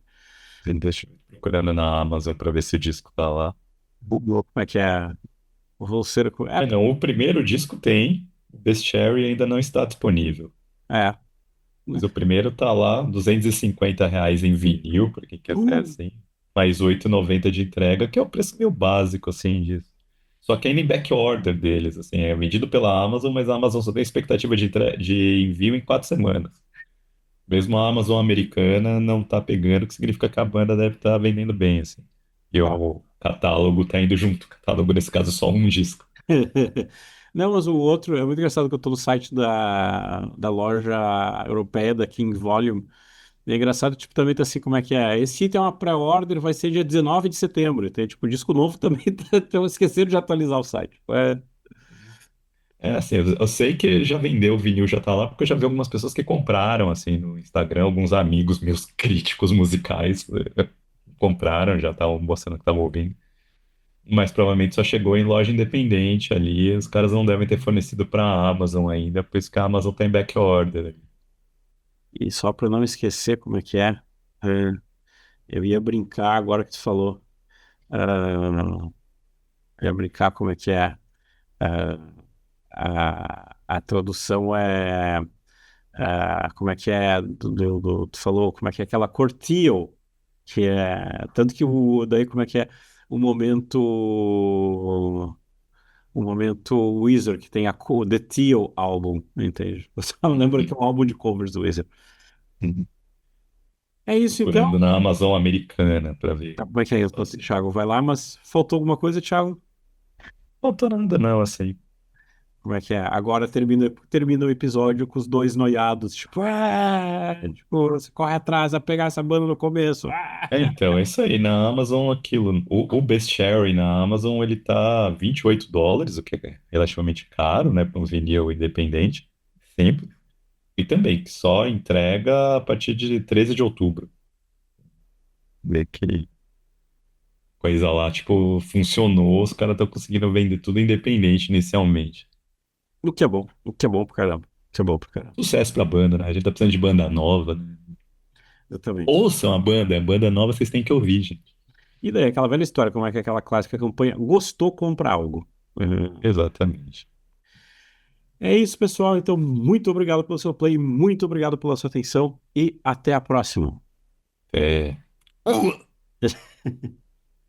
Deixa eu ir procurando na Amazon pra ver se o disco tá lá. Como é que é? Vou ser. É, não, o primeiro disco tem, o Bestiary ainda não está disponível. É. Mas o primeiro tá lá, R$ 250 em vinil, pra quem quiser, Uh, assim. Mais R$ 8,90 de entrega, que é o preço meio básico, assim, disso. Só que ainda em backorder deles, assim, é vendido pela Amazon, mas a Amazon só tem expectativa de envio em 4 semanas. Mesmo a Amazon americana não tá pegando, o que significa que a banda deve estar vendendo bem, assim. E tá. o catálogo tá indo junto. O catálogo, nesse caso, é só um disco. Não, mas o outro é muito engraçado que eu tô no site da loja europeia da King Volume. E é engraçado, tipo, também tá assim, como é que é? Esse item é uma pré-order, vai ser dia 19 de setembro. Tem, tipo, disco novo também, então esqueceram de atualizar o site. É assim, eu sei que já vendeu, o vinil já tá lá, porque eu já vi algumas pessoas que compraram, assim, no Instagram, alguns amigos meus críticos musicais compraram, já estavam mostrando que estavam ouvindo. Mas provavelmente só chegou em loja independente ali, os caras não devem ter fornecido para a Amazon ainda, por isso que a Amazon tem back order. E só para não esquecer como é que é, é, eu ia brincar agora que tu falou. ah, eu ia brincar como é que é. A tradução como é que é, tu falou, como é que é aquela Cortial, que é, tanto que daí como é que é, o momento, o momento Weezer, que tem The Teal Album, entende? Você não lembra que é um álbum de covers do Weezer. É isso então? Procurando na Amazon americana para Tá, ver. como é que é isso, Thiago? Vai lá, mas faltou alguma coisa, Thiago? Faltou nada não, assim. Como é que é? Agora termina o episódio com os dois noiados, tipo, tipo, você corre atrás a pegar essa banda no começo. É, então, é isso aí. Na Amazon, aquilo. O Best Sherry na Amazon, ele tá US$ 28, o que é relativamente caro, né, para um vinil independente. Sempre. E também, que só entrega a partir de 13 de outubro. Vê que coisa lá, tipo, funcionou, os caras estão conseguindo vender tudo independente inicialmente. O que é bom pro caramba. O que é bom pro caramba. Sucesso pra banda, né? A gente tá precisando de banda nova, né? Exatamente. Ouçam a banda nova vocês têm que ouvir, gente. E daí, aquela velha história, como é que é aquela clássica campanha, gostou, compra algo. Uhum. Exatamente. É isso, pessoal. Então, muito obrigado pelo seu play, muito obrigado pela sua atenção e até a próxima. É.